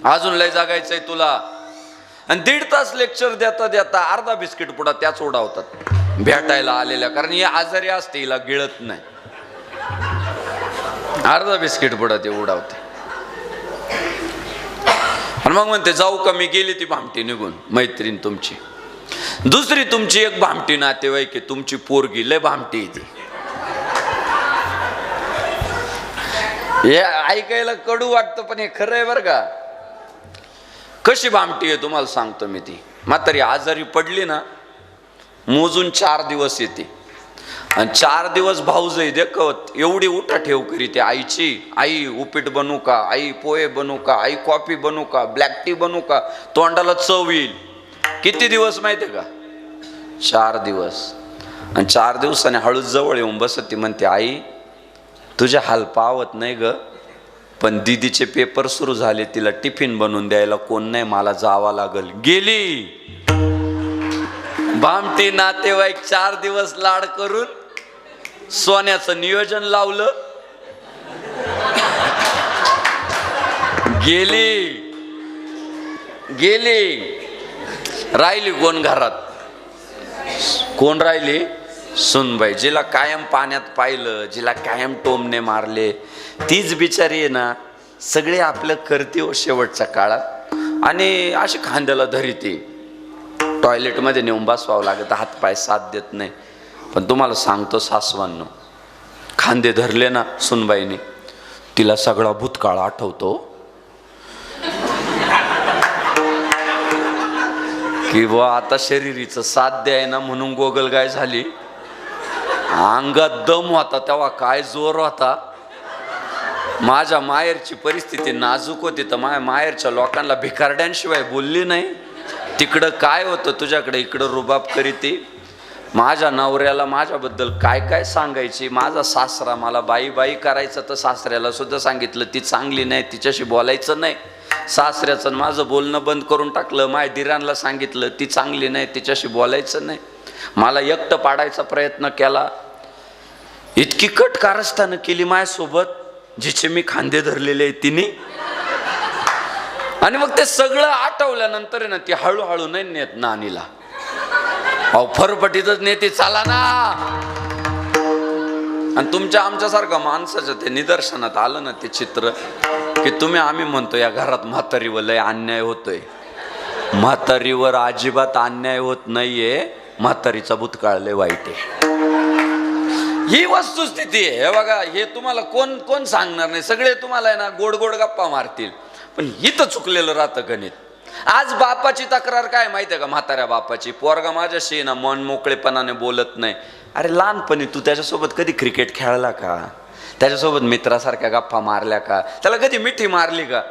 अजून लय जागायचंय तुला. आणि 1.5 तास लेक्चर देता देता अर्धा बिस्किट पुडा त्याच उडावतात भेटायला आलेल्या. कारण ही आजारी असते, हिला गिळत नाही. अर्धा बिस्किट पुडा ते उडावते. आणि मग म्हणते जाऊ का मी. गेली ती भामटी निघून, मैत्रीण तुमची. दुसरी तुमची एक भामटी नातेवाईक आहे, तुमची पोरगी लय भामटी ती. हे ऐकायला कडू वाटतं पण हे खरं आहे बरं का. कशी भामटी आहे तुम्हाला सांगतो मी. ती म्हातारी आजारी पडली ना, मोजून 4 दिवस येते. आणि 4 दिवस भाऊजाई देखत एवढी उठा ठेव करी ते आईची. आई उपीट बनवू का, आई पोहे बनवू का, आई कॉफी बनवू का, ब्लॅक टी बनवू का, तोंडाला चव येईल. किती दिवस माहितीये का? 4 दिवस. आणि 4 दिवसाने हळूच जवळ येऊन बसत ती म्हणते, आई तुझे हाल पावत नाही ग, पण दीदीचे पेपर सुरू झाले, तिला टिफिन बनवून द्यायला कोण नाही, मला जावं लागल. गेली. भामटी नातेवाईक 4 दिवस लाड करून सोन्याचं नियोजन लावलं. गेली. राहिली कोण घरात? कोण राहिली? सुनबाई. जिला कायम पाण्यात पाहिलं, जिला कायम टोमने मारले, तीच बिचारी आहे ना सगळे आपलं करते हो शेवटच्या काळात. आणि अशी खांद्याला धरीते. टॉयलेटमध्ये नेऊन बसवावं लागत, हातपाय साथ देत नाही. पण तुम्हाला सांगतो सासवांनो, खांदे धरले ना सुनबाईने, तिला सगळा भूतकाळ आठवतो. की बुवा आता शरीरीचं साथ द्याय ना म्हणून गोगलगाय झाली. अंगात दम होता तेव्हा काय जोर होता. माझ्या माहेरची परिस्थिती नाजूक होती तर माझ्या माहेरच्या लोकांना भिकारड्यांशिवाय बोलली नाही. तिकडं काय होतं तुझ्याकडे, इकडं रुबाब करीती. माझ्या नवऱ्याला माझ्याबद्दल काय काय सांगायची. माझा सासरा मला बाई बाई करायचं तर सासऱ्याला सुद्धा सांगितलं ती चांगली नाही, तिच्याशी बोलायचं नाही. सासऱ्याचं माझं बोलणं बंद करून टाकलं. माझ्या दिरांना सांगितलं ती चांगली नाही, तिच्याशी बोलायचं नाही. मला एकटं पाडायचा प्रयत्न केला. इतकी कट कारस्थानं केली माझ्यासोबत, जिचे मी खांदे धरलेले आहे तिने. आणि मग ते सगळं आठवल्यानंतर आहे ना ती हळूहळू नाही नेत नानीला. अहो फरफटीतच नेते, चाला ना. आणि तुमच्या आमच्यासारखं माणसाचं ते निदर्शनात आलं ना ते चित्र, की आम्ही म्हणतो या घरात म्हातारीवर लय अन्याय होतोय. म्हातारीवर अजिबात अन्याय होत नाहीये. म्हातारीचा भूतकाळ लय वाईट आहे. ही वस्तुस्थिती आहे. हे बघा, हे तुम्हाला कोण कोण सांगणार नाही. सगळे तुम्हाला आहे ना गोड गोड गप्पा मारतील, पण हिथं चुकलेलं राहतं गणित. आज बापाची तक्रार काय माहिती आहे का? म्हाताऱ्या बापाची, पोरगा माझ्याशी ना मन मोकळेपणाने बोलत नाही. अरे लहानपणी तू त्याच्यासोबत कधी क्रिकेट खेळला का? त्याच्यासोबत मित्रासारख्या गप्पा मारल्या का? त्याला कधी मिठी मारली का?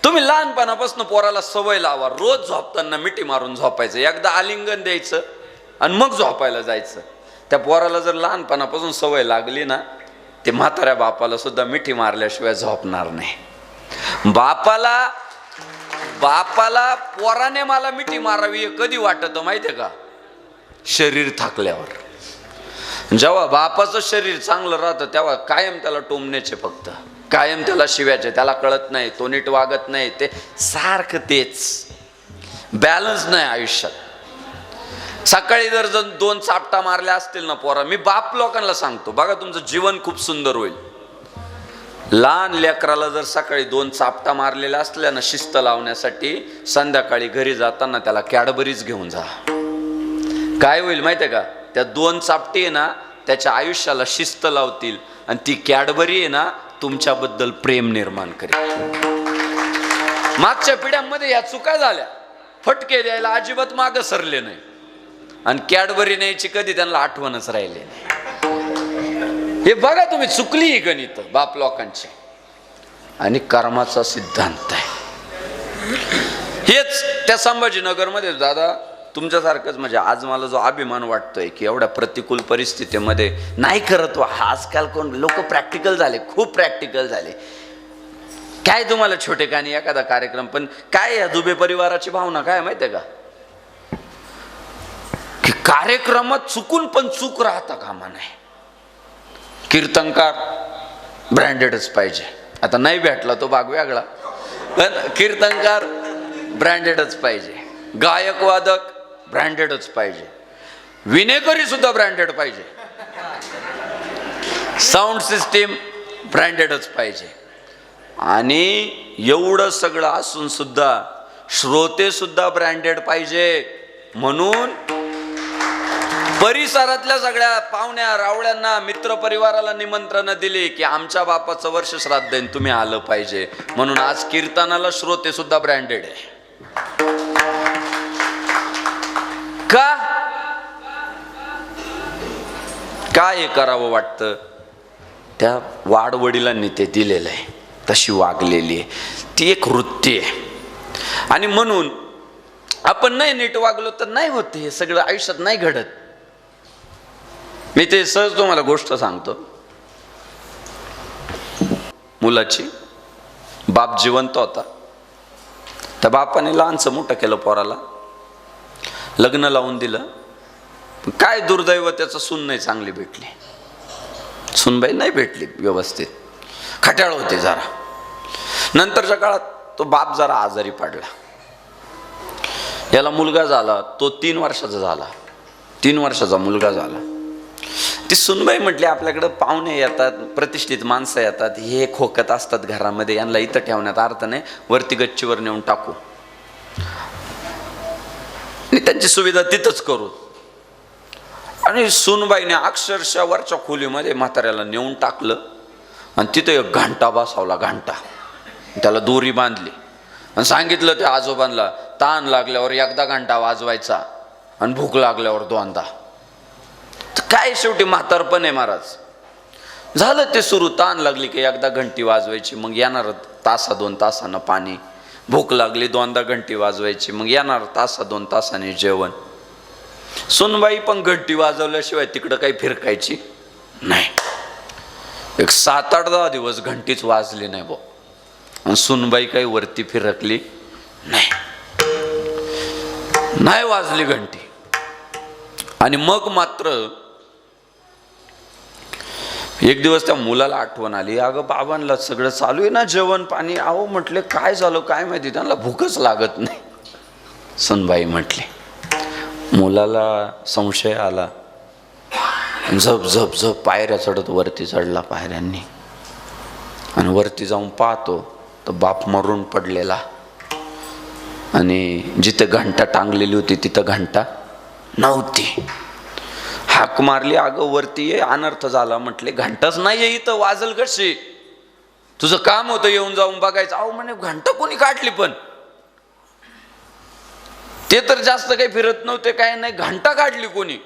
तुम्ही लहानपणापासून पोराला सवय लावा, रोज झोपताना मिठी मारून झोपायचं. एकदा आलिंगन द्यायचं आणि मग झोपायला जायचं. त्या पोराला जर लहानपणापासून सवय लागली ना, ते म्हाताऱ्या बापाला सुद्धा मिठी मारल्याशिवाय झोपणार नाही. बापाला पोराने मला मिठी मारावी हे कधी वाटतं माहितीये का? शरीर थकल्यावर. जेव्हा बापाचं शरीर चांगलं राहतं तेव्हा कायम त्याला टोमण्याचे, फक्त कायम त्याला शिव्याचे. त्याला कळत नाही, तो नीट वागत नाही, ते सारखं तेच. बॅलन्स नाही आयुष्यात. सकाळी जर 2 चापटा मारल्या असतील ना पोरा, मी बाप लोकांना सांगतो बघा, तुमचं जीवन खूप सुंदर होईल. लहान लेकराला जर सकाळी 2 चापटा मारलेल्या असल्या ना शिस्त लावण्यासाठी, संध्याकाळी घरी जाताना त्याला कॅडबरीज घेऊन जा. काय होईल माहितीये का? त्या 2 चापटी आहे ना त्याच्या आयुष्याला शिस्त लावतील, आणि ती कॅडबरी आहे ना तुमच्याबद्दल प्रेम निर्माण करेल. मागच्या पिढ्यांमध्ये या चुका झाल्या. फटके द्यायला अजिबात मागं सरले नाही, आणि कॅडबरी न्यायची कधी त्यांना आठवणच राहिले नाही. हे बघा तुम्ही, चुकली ही गणित बाप लोकांची. आणि कर्माचा सिद्धांत आहे हेच. त्या संभाजीनगरमध्ये दादा तुमच्यासारखंच, म्हणजे आज मला जो अभिमान वाटतोय की एवढ्या प्रतिकूल परिस्थितीमध्ये नाही करत वा. आजकाल कोण लोक प्रॅक्टिकल झाले, खूप प्रॅक्टिकल झाले. काय तुम्हाला छोटेखानी एखादा कार्यक्रम, पण काय या दुबे परिवाराची भावना काय माहितीये का? की कार्यक्रमात चुकून पण चूक राहता कामा नाही. कीर्तनकार ब्रँडेडच पाहिजे. आता नाही भेटला तो भाग वेगळा, पण कीर्तनकार ब्रँडेडच पाहिजे. गायक वादक ब्रँडेडच पाहिजे. विनेकरी सुद्धा ब्रँडेड पाहिजे. साऊंड सिस्टीम ब्रँडेडच पाहिजे. आणि एवढं सगळं असून सुद्धा श्रोते सुद्धा ब्रँडेड पाहिजे. म्हणून परिसरातल्या सगळ्या पाहुण्या रावळ्यांना, मित्र परिवाराला निमंत्रण दिली की आमच्या बापाचं वर्ष श्राद्ध आहे, तुम्ही आलं पाहिजे. म्हणून आज कीर्तनाला श्रोते सुद्धा ब्रँडेड आहे. काय हे करावं वाटतं? त्या वाडवडिलांनी ते दिलेलं आहे, तशी वागलेली आहे, ती एक वृत्ती आहे. आणि म्हणून आपण नाही नीट वागलो तर नाही होत, हे सगळं आयुष्यात नाही घडत. मी ते सहज तुम्हाला गोष्ट सांगतो. मुलाची. बाप जिवंत होता. त्या बापाने लहानचं मोठं केलं पोराला, लग्न लावून दिलं. काय दुर्दैव त्याचं, सून नाही चांगली भेटली, सूनबाई नाही भेटली व्यवस्थित, खट्याळ होते जरा. नंतरच्या काळात तो बाप जरा आजारी पडला. याला मुलगा झाला, तो 3 वर्षाचा झाला. 3 वर्षाचा मुलगा झाला. ती सुनबाई म्हटली, आपल्याकडे पाहुणे येतात, प्रतिष्ठित माणसं येतात, हे खोकत असतात घरामध्ये, यांना इथं ठेवण्यात अर्थ नाही, वरती गच्चीवर नेऊन टाकू आणि त्यांची सुविधा तिथंच करू. आणि सुनबाईने अक्षरशः वरच्या खोलीमध्ये म्हाताऱ्याला नेऊन टाकलं आणि तिथं एक घंटा बसवला, घंटा. त्याला दोरी बांधली आणि सांगितलं त्या आजोबांना, ताण लागल्यावर एकदा घंटा वाजवायचा आणि भूक लागल्यावर 2दा. काय शेवटी म्हातारपण आहे महाराज. झालं ते सुरू. ताण लागली की एकदा घंटी वाजवायची, मग येणार तासा 2 तासानं पाणी. भूक लागली 2दा घंटी वाजवायची, मग येणार तासा 2 तासाने जेवण. सुनबाई पण घंटी वाजवल्याशिवाय तिकडं काही फिरकायची नाही. एक 7-8 दिवस घंटीच वाजली नाही बो. आणि सुनबाई काही वरती फिरकली नाही, नाही वाजली घंटी. आणि मग मात्र एक दिवस त्या मुलाला आठवण आली, अगं बाबांना सगळं चालू आहे ना, जेवण पाणी. अहो म्हटले, काय झालं काय माहिती, त्यांना भूकच लागत नाही. सुनबाई म्हटली. मुलाला संशय आला, झप झप झप पायऱ्या चढत वरती चढला पायऱ्यांनी. आणि वरती जाऊन पाहतो तर बाप मरून पडलेला. आणि जिथे घंटा टांगलेली होती तिथं घंटा नव्हती. हाक मारली, अगं वरती ये, अनर्थ झाला. म्हटले, घंटाच नाहीये इथं, वाजल कशी? तुझं काम होतं येऊन जाऊन बघायचं. अहो म्हणे, घंटा कोणी काढली? पण ते तर जास्त काही फिरत नव्हते, काय नाही, घंटा काढली कोणी?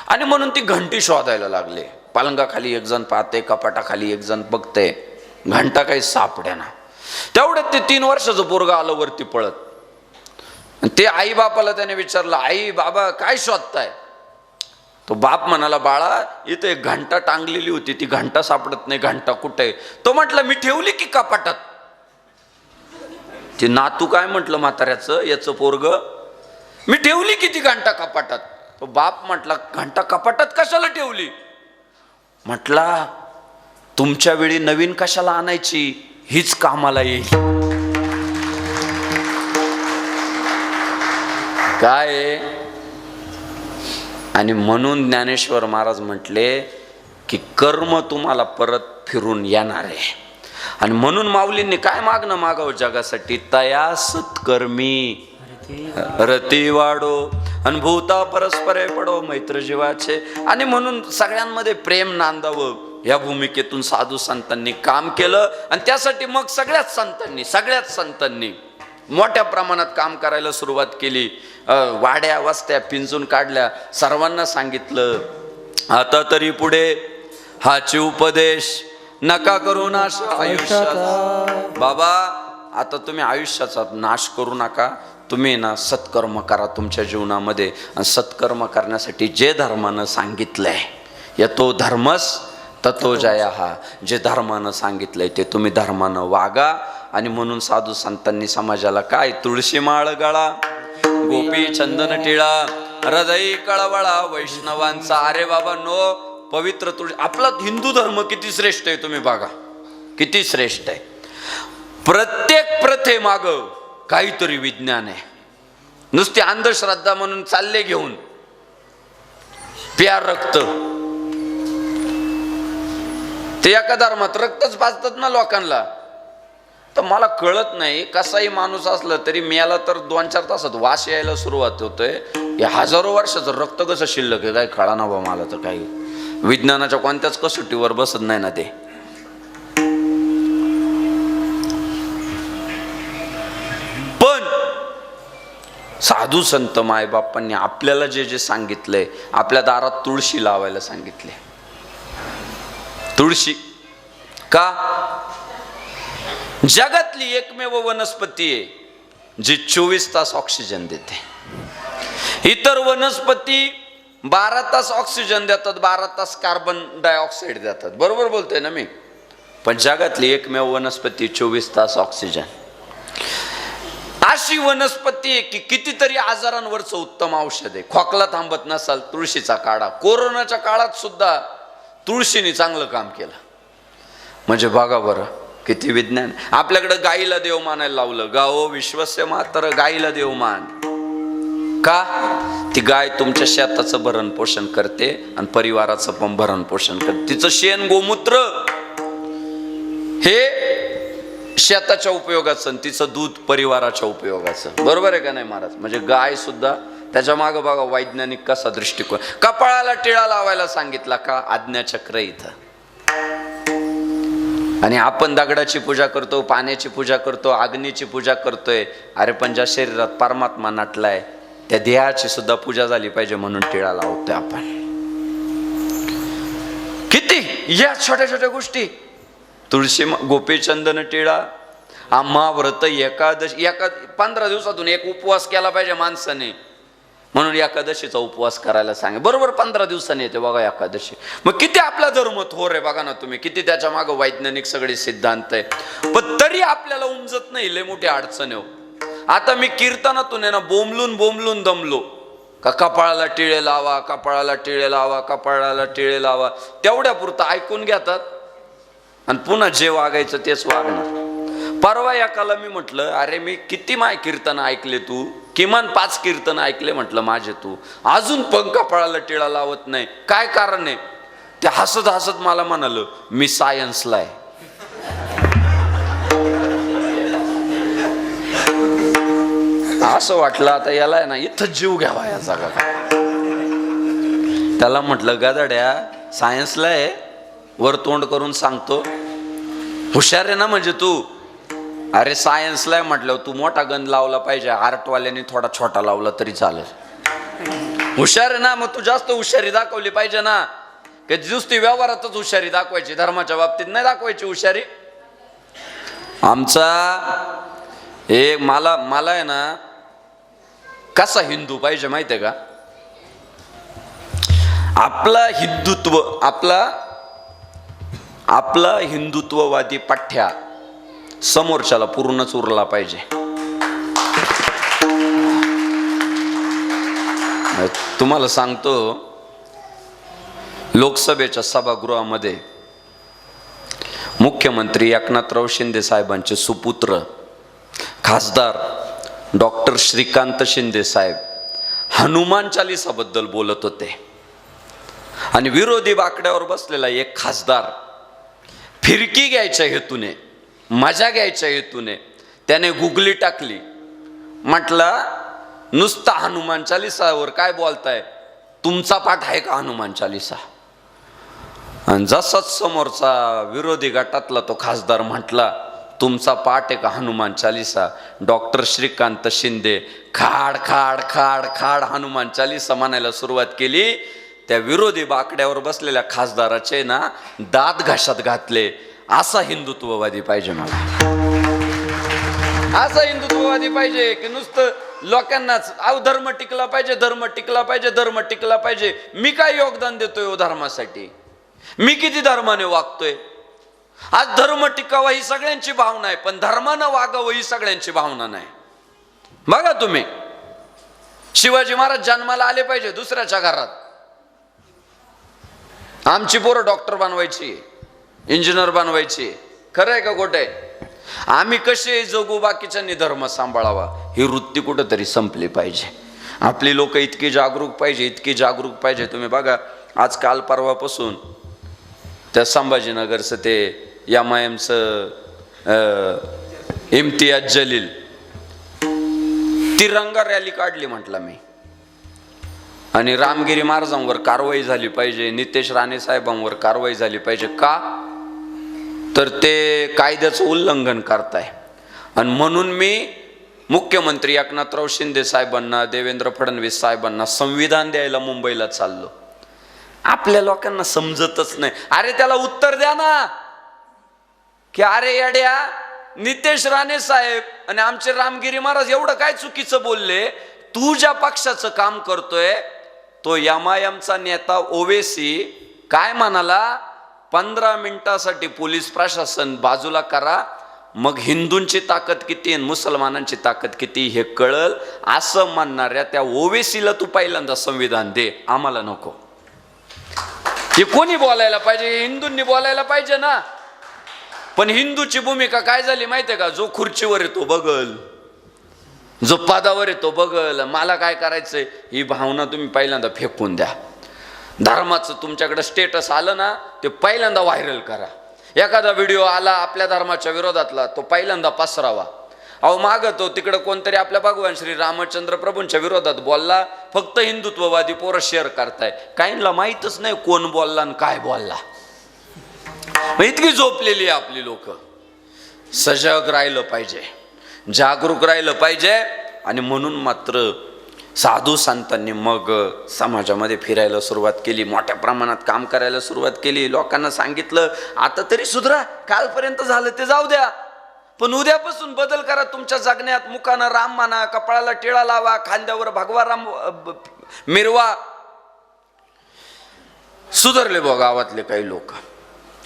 आणि म्हणून ती घंटी शोधायला लागले. पलंगाखाली एक जण पाहते, कपाटाखाली एक जण बघते, घंटा काही सापड्याना. तेवढ्यात ते 3 वर्षाचं पोरगं आलं वरती पळत. ते आई बापाला त्याने विचारलं, आई बाबा काय शोधताय? तो बाप म्हणाला, बाळा इथे एक घंटा टांगलेली होती, ती घंटा सापडत नाही, घंटा कुठे? तो म्हटलं, मी ठेवली की कपाटात. ते नातू काय म्हटलं म्हाताऱ्याचं, याचं पोरग, मी ठेवली की ती घंटा कपाटात. तो बाप म्हटला, घंटा कपाटात कशाला ठेवली? म्हटला, तुमच्या वेळी नवीन कशाला आणायची, हीच कामाला येईल. काय? आणि म्हणून ज्ञानेश्वर महाराज म्हटले की कर्म तुम्हाला परत फिरून येणार आहे. आणि म्हणून माऊलींनी काय मागणं मागावं जगासाठी, तया सत्कर्मी रती वाढो आणि भूता परस्परे पडो मैत्र जीवाचे. आणि म्हणून सगळ्यांमध्ये प्रेम नांदावं, या भूमिकेतून साधू संतांनी काम केलं. आणि त्यासाठी मग सगळ्याच संतांनी मोठ्या प्रमाणात काम करायला सुरुवात केली. वाड्या वस्त्या पिंजून काढल्या, सर्वांना सांगितलं, आता तरी पुढे हाची उपदेश नका करू नाश आयुष्याचा. बाबा आता तुम्ही आयुष्याचा नाश करू नका, तुम्ही ना सत्कर्म करा तुमच्या जीवनामध्ये. आणि सत्कर्म करण्यासाठी जे धर्मानं सांगितलंय, यतो धर्मस ततो जयः, जे धर्मानं सांगितलंय ते तुम्ही धर्मानं वागा. आणि म्हणून साधू संतांनी समाजाला काय, तुळशी माळ गळा, गोपी चंदन टिळा, हृदय कळवळा वैष्णवांचा. अरे बाबा नो, पवित्र तुळशी. आपला हिंदू धर्म किती श्रेष्ठ आहे तुम्ही बघा, किती श्रेष्ठ आहे. प्रत्येक प्रथेमाग काहीतरी विज्ञान आहे. नुसती अंधश्रद्धा म्हणून चालले घेऊन प्यार रक्त. ते एका धर्मात रक्तच पाजतात ना लोकांना. तर मला कळत नाही, कसाही माणूस असला तरी मेला तर 2-4 तासात वास यायला सुरुवात होतोय. हे हजारो वर्षाचं रक्त कसं शिल्लक आहे काय कळा ना बा मला. तर काही विज्ञानाच्या कोणत्याच कसोटीवर बसत नाही ना ते. पण साधू संत मायबापांनी आपल्याला जे जे सांगितलंय, आपल्या दारात तुळशी लावायला सांगितले. तुळशी का? जगातली एकमेव वनस्पती आहे जी 24 तास ऑक्सिजन देते. इतर वनस्पती 12 तास ऑक्सिजन देतात, 12 तास कार्बन डायऑक्साईड देतात. बरोबर बोलतोय ना मी? पण जगातली एकमेव वनस्पती 24 तास ऑक्सिजन. अशी वनस्पती आहे की कितीतरी आजारांवरचं उत्तम औषध आहे. खोकला थांबत नसाल, तुळशीचा काढा. कोरोनाच्या काळात सुद्धा तुळशीने चांगलं काम केलं. म्हणजे बघा बरं किती विज्ञान. आपल्याकडे गाईला देव मानायला लावलं. गावो विश्वस्य मातर, गाईला देव मान. का? ती गाय तुमच्या शेताचं भरण पोषण करते आणि परिवाराचं पण भरण पोषण करते. तिचं शेण गोमूत्र हे शेताच्या उपयोगाचं आणि तिचं दूध परिवाराच्या उपयोगाचं. बरोबर आहे का नाही महाराज? म्हणजे गाय सुद्धा त्याच्या मागं बघा वैज्ञानिक कसा दृष्टिकोन. कपाळाला टिळा लावायला सांगितला का? आज्ञाचक्र इथं. आणि आपण दगडाची पूजा करतो, पाण्याची पूजा करतो, अग्नीची पूजा करतोय. अरे पण ज्या शरीरात परमात्मा नटलाय त्या देहाची सुद्धा पूजा झाली पाहिजे म्हणून टिळा लावतोय आपण. किती या छोट्या छोट्या गोष्टी. तुळशी, गोपीचंदन टिळा, आम्हा व्रत एकादशी. 15 दिवसातून एक उपवास केला पाहिजे माणसाने म्हणून एकादशीचा उपवास करायला सांगे. बरोबर 15 दिवसांनी येते बघा एकादशी. मग किती आपला धर्म थोर आहे बघा ना तुम्ही. किती त्याच्या मागं वैज्ञानिक सगळे सिद्धांत आहे. पण तरी आपल्याला उमजत नाही. लय मोठी अडचण आहे. आता मी कीर्तनातून आहे ना बोंबलून दमलो का कपाळाला टिळे लावा, कपाळाला टिळे लावा, कपाळाला टिळे लावा. तेवढ्या पुरतं ऐकून घेतात आणि पुन्हा जे वागायचं तेच वागणार. परवा एकाला मी म्हटलं, अरे मी किती माय कीर्तन ऐकले तू, किमान 5 कीर्तन ऐकले म्हटलं माझे तू, अजून पण कपाळाला टिळा लावत नाही, काय कारण आहे? ते हसत हसत मला म्हणालं, मी सायन्सला आहे. असं वाटलं आता याला आहे ना इथं जीव घ्यावा या जागा. त्याला म्हटलं गदाड्या सायन्सला आहे, वर तोंड करून सांगतो, हुशार आहे ना म्हणजे तू. अरे सायन्सला आहे म्हटलं तू मोठा गंध लावला पाहिजे, आर्टवाल्याने थोडा छोटा लावला तरी चालेल. हुशार आहे ना मग तू जास्त हुशारी दाखवली पाहिजे ना. की नुसती व्यवहारातच हुशारी दाखवायची, धर्माच्या बाबतीत नाही दाखवायची हुशारी. आमचा एक मला आहे ना कसा हिंदू पाहिजे माहितीये का? आपला हिंदुत्व, आपला हिंदुत्ववादी पठ्ठ्या समोरच्याला पूर्णच उरला पाहिजे. तुम्हाला सांगतो, लोकसभेच्या सभागृहामध्ये मुख्यमंत्री एकनाथराव शिंदे साहेबांचे सुपुत्र खासदार डॉक्टर श्रीकांत शिंदे साहेब हनुमान चालीसाबद्दल बोलत होते. आणि विरोधी बाकड्यावर बसलेला एक खासदार फिरकी घ्यायच्या हेतूने, मजा घ्यायच्या हेतूने त्याने गुगली टाकली. म्हटलं नुसता हनुमान चालीसावर काय बोलताय, तुमचा पाठ आहे का हनुमान चालीसा? आणि जसाच समोरचा विरोधी गटातला तो खासदार म्हटला तुमचा पाठ आहे का हनुमान चालीसा, डॉक्टर श्रीकांत शिंदे खाड खाड खाड खाड हनुमान चालीसा म्हणायला सुरुवात केली. त्या विरोधी बाकड्यावर बसलेल्या खासदाराचे ना दात घाशात घातले. असा हिंदुत्ववादी पाहिजे मला. असा हिंदुत्ववादी पाहिजे की नुसतं लोकांनाच धर्म टिकला पाहिजे, धर्म टिकला पाहिजे, धर्म टिकला पाहिजे. मी काय योगदान देतोय धर्मासाठी? मी किती धर्माने वागतोय? आज धर्म टिकावा ही सगळ्यांची भावना आहे, पण धर्मानं वागावं ही सगळ्यांची भावना नाही. बघा तुम्ही, शिवाजी महाराज जन्माला आले पाहिजे दुसऱ्याच्या घरात. आमची पोरं डॉक्टर बनवायची, इंजिनियर बनवायची. खरं आहे का खोटं आहे? आम्ही कसे जगू, बाकीच्यांनी धर्म सांभाळावा, ही वृत्ती कुठंतरी संपली पाहिजे. आपली लोक इतकी जागरूक पाहिजे, इतकी जागरूक पाहिजे. तुम्ही बघा आज काल परवापासून त्या संभाजीनगरचं ते MIMचं इम्तियाज जलील तिरंगा रॅली काढली म्हटलं मी. आणि रामगिरी महाराजांवर कारवाई झाली पाहिजे, नितेश राणे साहेबांवर कारवाई झाली पाहिजे. का? तर ते कायद्याचं उल्लंघन करताय. आणि म्हणून मी मुख्यमंत्री एकनाथराव शिंदे साहेबांना, देवेंद्र फडणवीस साहेबांना संविधान द्यायला मुंबईला चाललो. आपल्या लोकांना समजतच नाही. अरे त्याला उत्तर द्या ना की अरे येड्या, नितेश राणे साहेब आणि आमचे रामगिरी महाराज एवढं काय चुकीचं बोलले? तू ज्या पक्षाचं काम करतोय तो MIMचा नेता ओवेसी काय म्हणाला, 15 मिनिटासाठी पोलीस प्रशासन बाजूला करा, मग हिंदूंची ताकद किती आणि मुसलमानांची ताकद किती हे कळल. असं म्हणणाऱ्या त्या ओवेसीला तू पहिल्यांदा संविधान दे, आम्हाला नको. हे कोणी बोलायला पाहिजे? हिंदूंनी बोलायला पाहिजे ना. पण हिंदूची भूमिका काय झाली माहितीये का? जो खुर्चीवर येतो बगल, जो पदावर येतो बगल, मला काय करायचंय ही भावना तुम्ही पहिल्यांदा फेकून द्या. धर्माचं तुमच्याकडे स्टेटस आलं ना, ते पहिल्यांदा व्हायरल करा. एखादा व्हिडिओ आला आपल्या धर्माच्या विरोधातला, तो पहिल्यांदा पसरावा. अहो मागतो तिकडं कोणतरी आपल्या भगवान श्री रामचंद्र प्रभूंच्या विरोधात बोलला, फक्त हिंदुत्ववादी पोरं शेअर करताय. काहींना माहीतच नाही कोण बोलला आणि काय बोलला. इतकी झोपलेली आहे आपली लोक. सजग राहिलं पाहिजे, जागरूक राहिलं पाहिजे. आणि म्हणून मात्र साधू संतांनी मग समाजामध्ये फिरायला सुरुवात केली, मोठ्या प्रमाणात काम करायला सुरुवात केली. लोकांना सांगितलं आता तरी सुधरा, कालपर्यंत झालं ते जाऊ द्या, पण उद्यापासून बदल करा तुमच्या जगण्यात. मुखानं राम म्हणा, कपाळाला टिळा लावा, खांद्यावर भगवा राम मिरवा. सुधारले बघ गावातले काही लोक.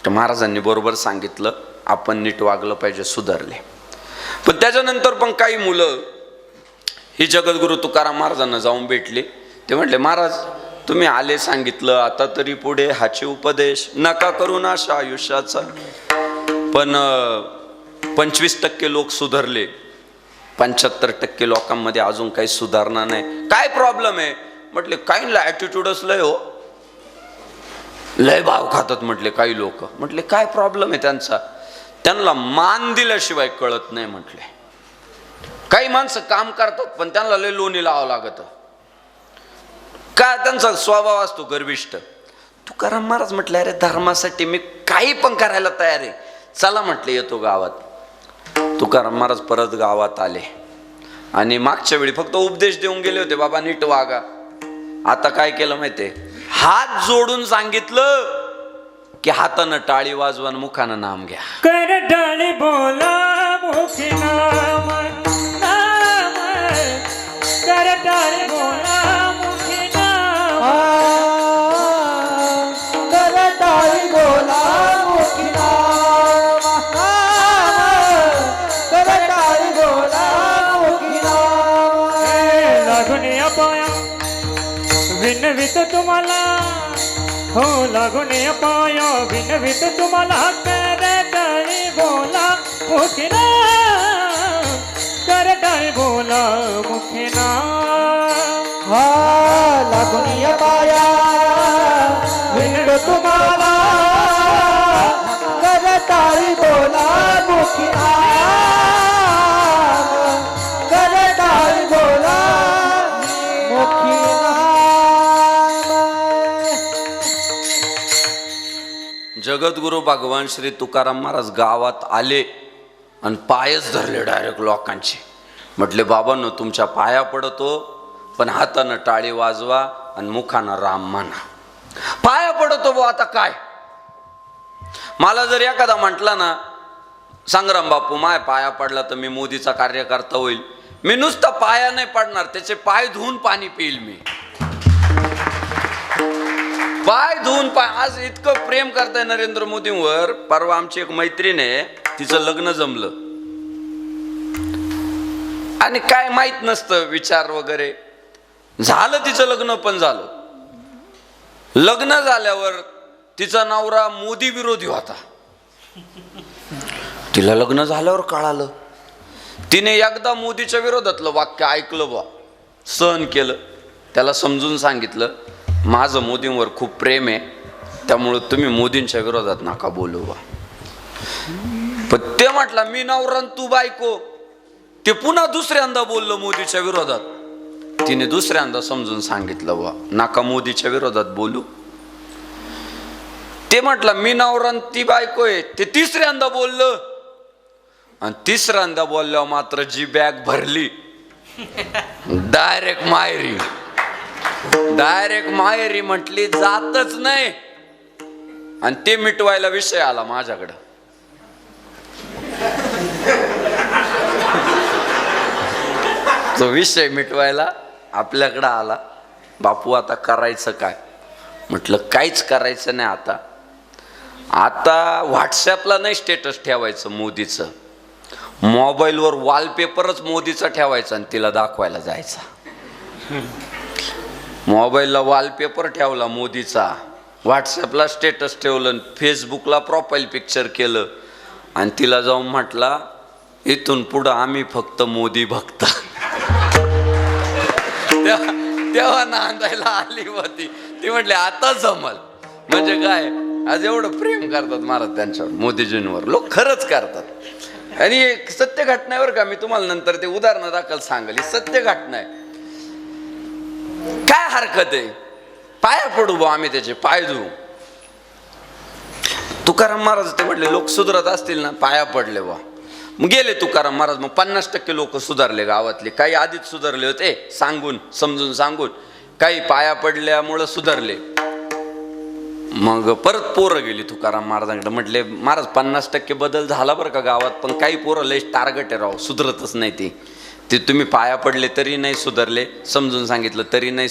तर महाराजांनी बरोबर सांगितलं, आपण नीट वागलं पाहिजे, सुधारले. पण त्याच्यानंतर पण काही मुलं ही जगद्गुरु तुकाराम महाराजांना जाऊन भेटले. ते म्हटले, महाराज तुम्ही आले सांगितलं, आता तरी पुढे हाचे उपदेश नका करू ना अशा आयुष्याचा. पण 25% लोक सुधारले, 75% लोकांमध्ये अजून काही सुधारणा नाही. काय प्रॉब्लेम आहे म्हटले? काहींना ॲटिट्यूडच लय हो, लय भाव खातात म्हटले काही लोक. म्हटले काय प्रॉब्लेम आहे त्यांचा? त्यांना मान दिल्याशिवाय कळत नाही म्हटले. काही माणसं काम करतात पण त्यांना लय लोणी लावावं लागत. का? त्यांचा स्वभाव असतो गर्विष्ठ. तुकाराम महाराज म्हटले, अरे धर्मासाठी मी काही पण करायला तयार आहे, चला म्हटले येतो गावात. तुकाराम महाराज परत गावात आले आणि मागच्या वेळी फक्त उपदेश देऊन गेले होते, बाबा नीट वागा. आता काय केलं माहितीये? हात जोडून सांगितलं की हातानं टाळी वाजवा, मुखानं नाम घ्या. कर टाळी बोला मुखी नाम, नाम कर टाळी बोला मुखी नाम, कर टाळी बोला मुखी नाम, कर टाळी बोला मुखी नाम. लागून या पाया विनवित तुम्हाला, हो लागून या पाया विनवित तुम्हाला. कर टाळी बोला मुखी नाम, कर टाळी बोला मुखी नाम. लागून या पाया विनवित तुम्हाला, कर टाळी बोला मुखी नाम, कर टाळी बोला मुखी नाम. जगद्गुरु भगवान श्री तुकाराम महाराज गावात आले आणि पायच धरले डायरेक्ट लोकांचे. म्हटले, बाबांनो तुमच्या पाया पडतो, पण हातानं टाळी वाजवा आणि मुखानं राम म्हणा. पाया पडतो बो. आता काय? मला जर एखादा म्हटला ना, संग्राम बापू माय पाया पडला तर मी मोदीचा कार्यकर्ता होईल, मी नुसता पाया नाही पडणार, त्याचे पाय धुवून पाणी पिईल मी. पाय धुवून आज इतकं प्रेम करताय नरेंद्र मोदींवर. परवा आमची एक मैत्रीण आहे, तिचं लग्न जमलं आणि काय माहित नसतं विचार वगैरे. झालं तिचं लग्न पण झालं. लग्न झाल्यावर तिचा नवरा मोदी विरोधी होता. तिला लग्न झाल्यावर कळालं. तिने एकदा मोदीच्या विरोधातलं वाक्य ऐकलं बा, सहन केलं. त्याला समजून सांगितलं, माझं मोदींवर खूप प्रेम आहे, त्यामुळे तुम्ही मोदींच्या विरोधात नका बोलू बा. पण ते म्हटला मी नवरा तू बायको. ते पुन्हा दुसऱ्यांदा बोललं मोदीच्या विरोधात. तिने दुसऱ्यांदा समजून सांगितलं बा, नका मोदीच्या विरोधात बोलू. ते म्हटलं मी नवरा ती बायको आहे. ते तिसऱ्यांदा बोललं आणि तिसऱ्यांदा बोलल्यावर मात्र जी बॅग भरली, डायरेक्ट माहेरी. डायरेक्ट माहेरी म्हटली, जातच नाही. आणि ते मिटवायला विषय आला माझ्याकडं. तो विषय मिटवायला आपल्याकडं आला. बापू आता करायचं काय? म्हटलं काहीच करायचं नाही. आता आता व्हॉट्सॲपला नाही स्टेटस ठेवायचं मोदीचं, मोबाईलवर वॉलपेपरच मोदीचा ठेवायचा आणि तिला दाखवायला जायचा. मोबाईलला वॉलपेपर ठेवला मोदीचा, व्हॉट्सॲपला स्टेटस ठेवलं, फेसबुकला प्रोफाईल पिक्चर केलं आणि तिला जाऊन म्हटला इथून पुढं आम्ही फक्त मोदी भक्त. तेव्हा नांदायला आली होती. ती म्हटली आता जमल. म्हणजे काय, आज एवढं प्रेम करतात महाराज त्यांच्यावर, मोदीजींवर लोक खरंच करतात. आणि एक सत्य घटनावर का मी तुम्हाला नंतर ते उदाहरण दाखल सांगेल. ही सत्य घटना आहे. काय हरकत आहे, पाया पडू बा आम्ही, त्याचे पाय धुवू. तुकाराम महाराज ते म्हटले लोक सुधरत असतील ना, पाया पडले बा. मग गेले तुकाराम महाराज. मग 50% लोक सुधारले गावातले. काही आधीच सुधारले होते सांगून समजून सांगून, काही पाया पडल्यामुळं सुधारले. मग परत पोरं गेली तुकाराम महाराजांकडे. म्हटले महाराज 50% बदल झाला बरं का गावात, पण काही पोरं लय टार्गेट आहे राव, सुधरतच नाही. ते तुम्ही पाया पडले तरी नाही सुधारले, समजून सांगितलं तरी नाही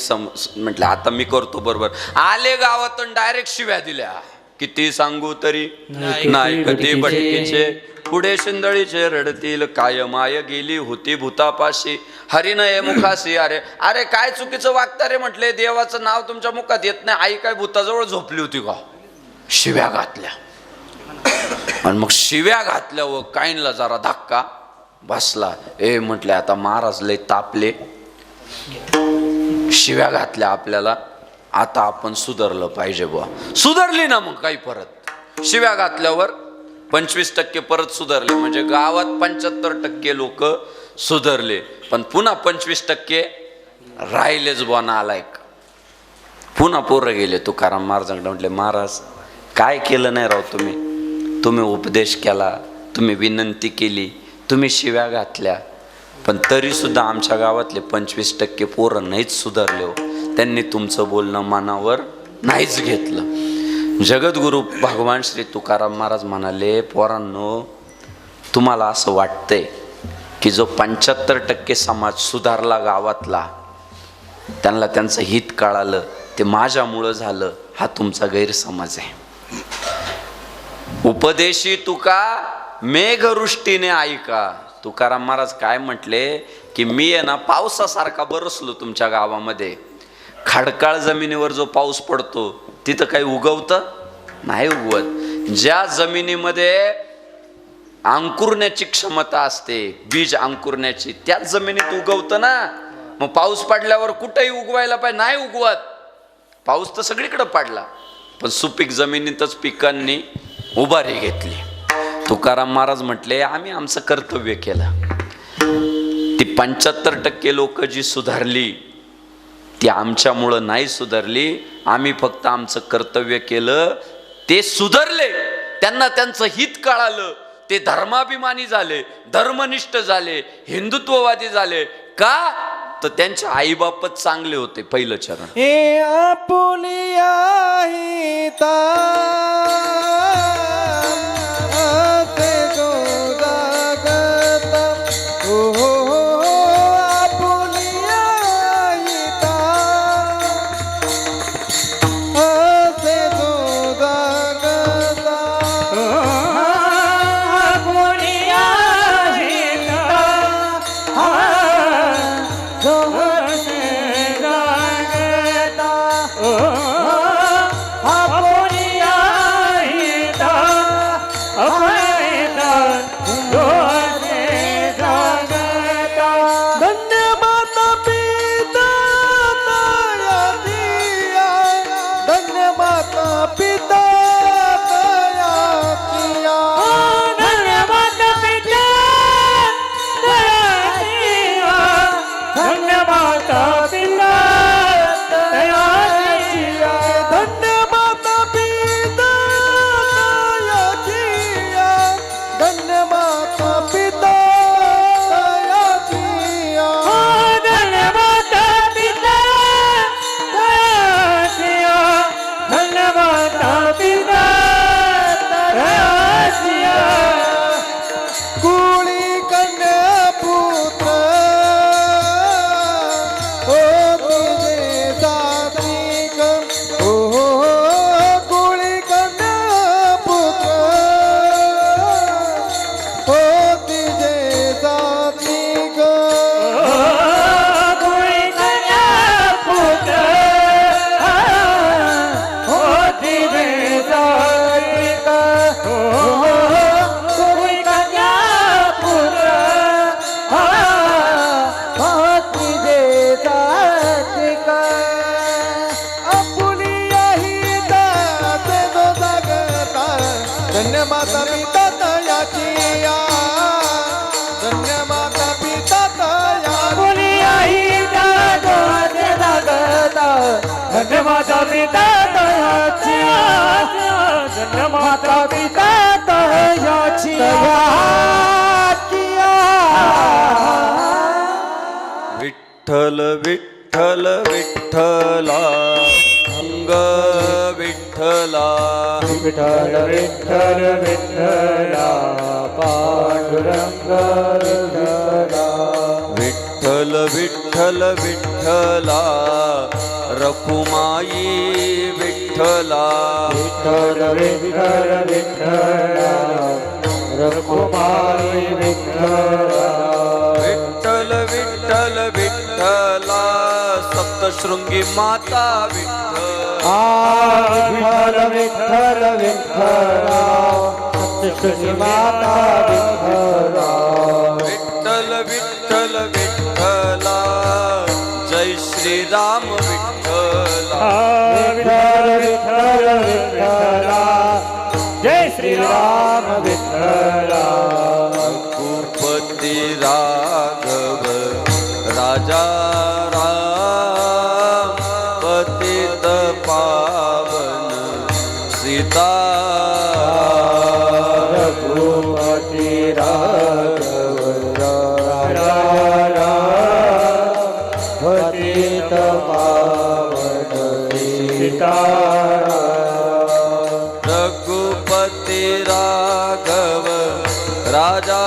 म्हटलं आता मी करतो बरोबर. आले गावातून डायरेक्ट शिव्या दिल्या. किती सांगू तरी नाही कधी भटकीचे, पुढे शिंदळीचे रडतील, काय माय गेली होती भूतापाशी, हरिनये मुखाशी. अरे अरे काय चुकीचं वागता रे म्हटले, देवाचं नाव तुमच्या मुखात येत नाही. आई काय भूताजवळ झोपली होती का? शिव्या घातल्या. आणि मग शिव्या घातल्या व काहींना जरा धक्का बसला. म्हटले आता महाराज लय तापले, शिव्या घातल्या आपल्याला, आता आपण सुधारलं पाहिजे बुवा. सुधारली ना मग काही परत शिव्या घातल्यावर 25% परत सुधारले. म्हणजे गावात 75% लोक सुधारले, पण पुन्हा 25% राहिलेच बुवा नालायक. पुन्हा पोरं गेले तुकाराम महाराजांकडे. म्हटले महाराज काय केलं नाही राव तुम्ही उपदेश केला, तुम्ही विनंती केली, तुम्ही शिव्या घातल्या, पण तरी सुद्धा आमच्या गावातले 25% पोरं नाहीच सुधारले हो. त्यांनी तुमचं बोलणं मनावर नाहीच घेतलं. जगद्गुरु भगवान श्री तुकाराम महाराज म्हणाले, पोरांनो तुम्हाला असं वाटतंय की जो 75% समाज सुधारला गावातला, त्यांना त्यांचं हित कळालं, ते माझ्यामुळं झालं, हा तुमचा गैरसमज आहे. उपदेशी तुका मेघवृष्टीने ऐका. तुकाराम महाराज काय म्हटले की मी आहे ना पावसासारखा बरसलो तुमच्या गावामध्ये. खडकाळ जमिनीवर जो पाऊस पडतो तिथं काही उगवतं नाही उगवत. ज्या जमिनीमध्ये अंकुरण्याची क्षमता असते, बीज अंकुरण्याची, त्याच जमिनीत उगवतं ना. मग पाऊस पडल्यावर कुठेही उगवायला पाहिजे, नाही उगवत. पाऊस तर सगळीकडे पडला, पण सुपीक जमिनीतच पिकांनी उभारी घेतली. तुकाराम महाराज म्हटले आम्ही आमचं कर्तव्य केलं. ती 75% लोक जी सुधारली ती आमच्यामुळं नाही सुधारली. आम्ही फक्त आमचं कर्तव्य केलं, ते सुधारले, त्यांना त्यांचं हित कळालं, ते धर्माभिमानी झाले, धर्मनिष्ठ झाले, हिंदुत्ववादी झाले. का तर त्यांचे आईबापच चांगले होते. पहिलं चरण. हे आपुलिया हिता धन्य माता पिता तयाची धन्य माता पिता तयाची बोली आई जागते जागता धन्य माता पिता तयाची धन्य माता पिता तयाची विठ्ठल विठ्ठल विठ्ठला अंग विठ्ठला विठ्ठल विठ्ठल विठ्ठला पांडुरंग विठ्ठला विठ्ठल विठ्ठल विठ्ठला रखुमाई विठ्ठला विठ्ठल विठ्ठल विठ्ठला रखुमाई विठ्ठला विठ्ठल विठ्ठल विठ्ठला सप्तशृंगी माता विठ्ठल विठ्ठल विठ्ठला सप्तशृंगी माता विठ्ठला विठ्ठल विठ्ठल विठ्ठला जय श्री राम विठ्ठला विठ्ठल विठ्ठल विठ्ठला जय श्री राम विठ्ठला भूपती राघव राजा राम पतित पावन सीता रघुपति राघव राजा पतित पावन सीता रघुपति राघव राजा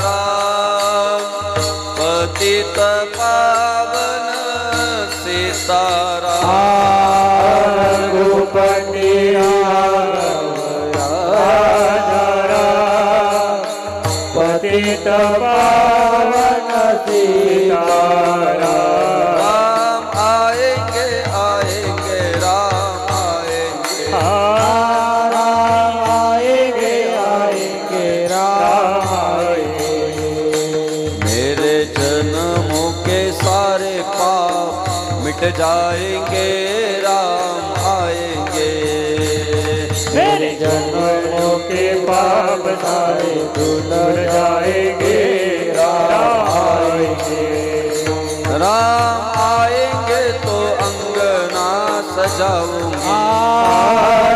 राम पतित पावन सीताराम रघुपति राघव राजा राम पतित पावन सीताराम राम आएंगे आएंगे राम आएंगे राम आएंगे आएंगे राम आएंगे मेरे जन्मों के सारे पाप मिट जाएंगे राम आएंगे मेरे जन्मों के पाप सारे धुल जाएंगे राम आएंगे राम आएंगे तो अंगना सजाऊंगी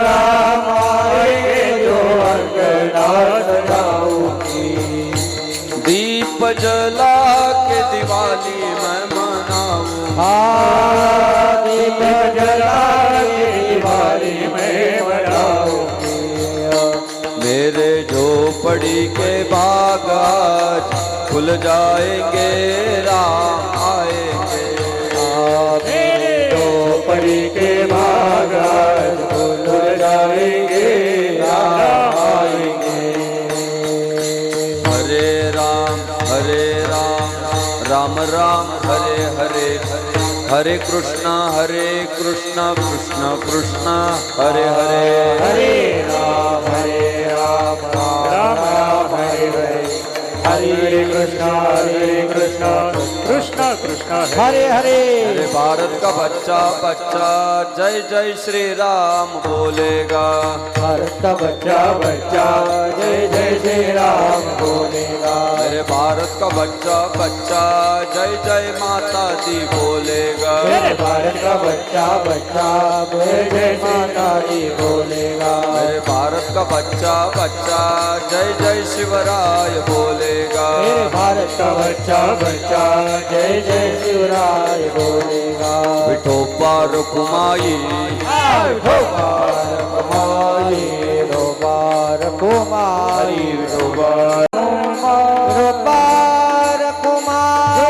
राम आएंगे जो अंगना सजाऊंगी दीप जला के दिवाली मैं मनाऊंगी दीप जला के दिवाली में बनाऊंगी मेरे झोपड़ी के बाग आज खुल जाएंगे राम आएंगे मेरे झोपड़ी के बाग आज खुल जाएंगे राम आएंगे हरे राम राम राम हरे हरे हरे कृष्णा कृष्ण कृष्ण हरे हरे हरे राम राम राम हरे हरे हरे कृष्णा कृष्ण कृष्ण हरे हरे अरे भारत का बच्चा बच्चा जय जय श्री राम बोलेगा भारत का बच्चा बच्चा जय जय श्री राम बोलेगा मेरे भारत का बच्चा बच्चा जय जय माता दी बोलेगा मेरे भारत का बच्चा बच्चा जय जय माता दी बोलेगा मेरे भारत का बच्चा बच्चा जय जय शिवराय बोलेगा मेरे भारत का बच्चा बच्चा जय जय शिवराय बोलेगा विठोबा रुकुमाई ढोबार कुमारी ढोबार कुमारी ढोबार ढोबार कुमार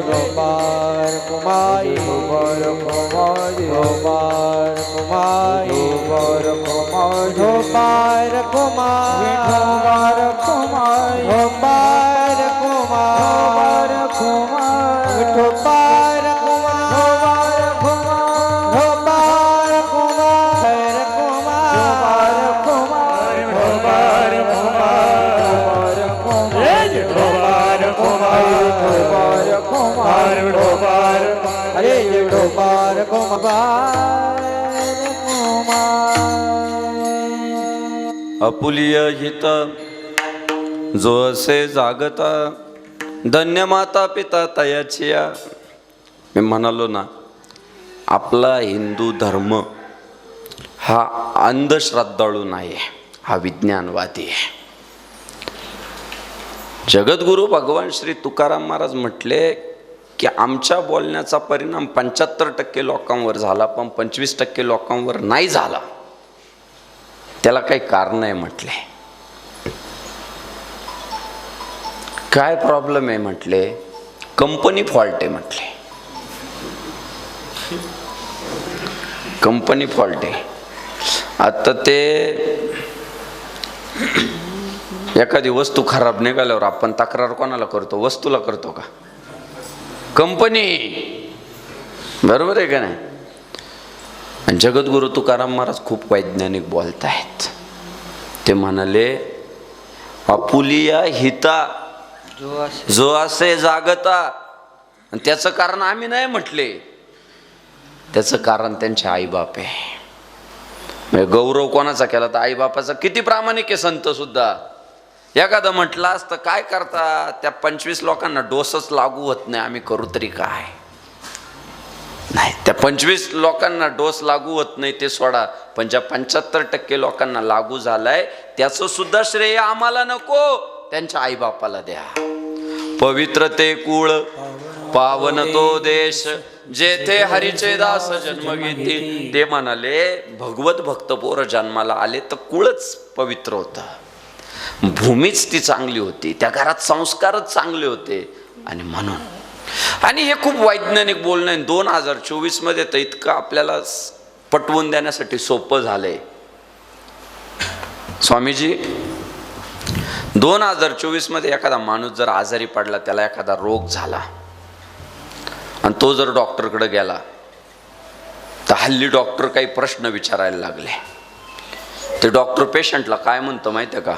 ढोबार कुमारी वर कुमारी कुमार कुमारी वर कुमारी कुमार कुमार विठोबार कुमारी कुमार कुमार कुमार विठोबार कुमार कुमार कुमार कुमार कुमार कुमार कुमार कुमार कुमार अरे विठोबार कुमार अपुलिय हित जो असे जागता धन्य माता पिता तयाचिया. मी म्हणालो ना, आपला हिंदू धर्म हा अंधश्रद्धाळू नाही, हा विज्ञानवादी आहे. जगद्गुरु भगवान श्री तुकाराम महाराज म्हटले की आमच्या बोलण्याचा परिणाम 75% लोकांवर झाला, पण 25% लोकांवर नाही झाला. त्याला काही कारण आहे म्हटले. काय प्रॉब्लेम आहे म्हटले, कंपनी फॉल्ट आहे म्हटले. कंपनी फॉल्ट आहे. आता ते एखादी वस्तू खराब निघाल्यावर आपण तक्रार कोणाला करतो? वस्तूला करतो का? कंपनी. बरोबर आहे का नाही? आणि जगद्गुरु तुकाराम महाराज खूप वैज्ञानिक बोलत आहेत. ते म्हणाले अपुलिया हिता जो असे जागता. आणि त्याचं कारण आम्ही नाही म्हटले, त्याचं कारण त्यांचे आईबाप आहे. म्हणजे गौरव कोणाचा केला तर आईबापाचा. किती प्रामाणिक आहे संत सुद्धा. एखादं म्हटलं असतं काय करता, त्या 25 लोकांना डोसच लागू होत नाही, आम्ही करू तरी काय. नाही, त्या 25 लोकांना डोस लागू होत नाही ते सोडा, पण ज्या 75% लोकांना लागू झालाय त्याचं सुद्धा श्रेय आम्हाला नको, त्यांच्या आईबापाला द्या. पवित्र ते कुळ पावन तो देश जेथे हरीचे दास जन्म घेती. ते म्हणाले भगवत भक्त पोर जन्माला आले तर कुळच पवित्र होता, भूमीच ती चांगली होती, त्या घरात संस्कारच चांगले होते. आणि म्हणून, आणि हे खूप वैज्ञानिक बोलणं आहे. 2024 मध्ये तर इतकं आपल्याला पटवून देण्यासाठी सोपं झालंय. स्वामीजी, 2024 मध्ये एखादा माणूस जर आजारी पडला, त्याला एखादा रोग झाला आणि तो जर डॉक्टरकडे गेला तर हल्ली डॉक्टर काही प्रश्न विचारायला लागले. ते डॉक्टर पेशंटला काय म्हणतो माहिती आहे का?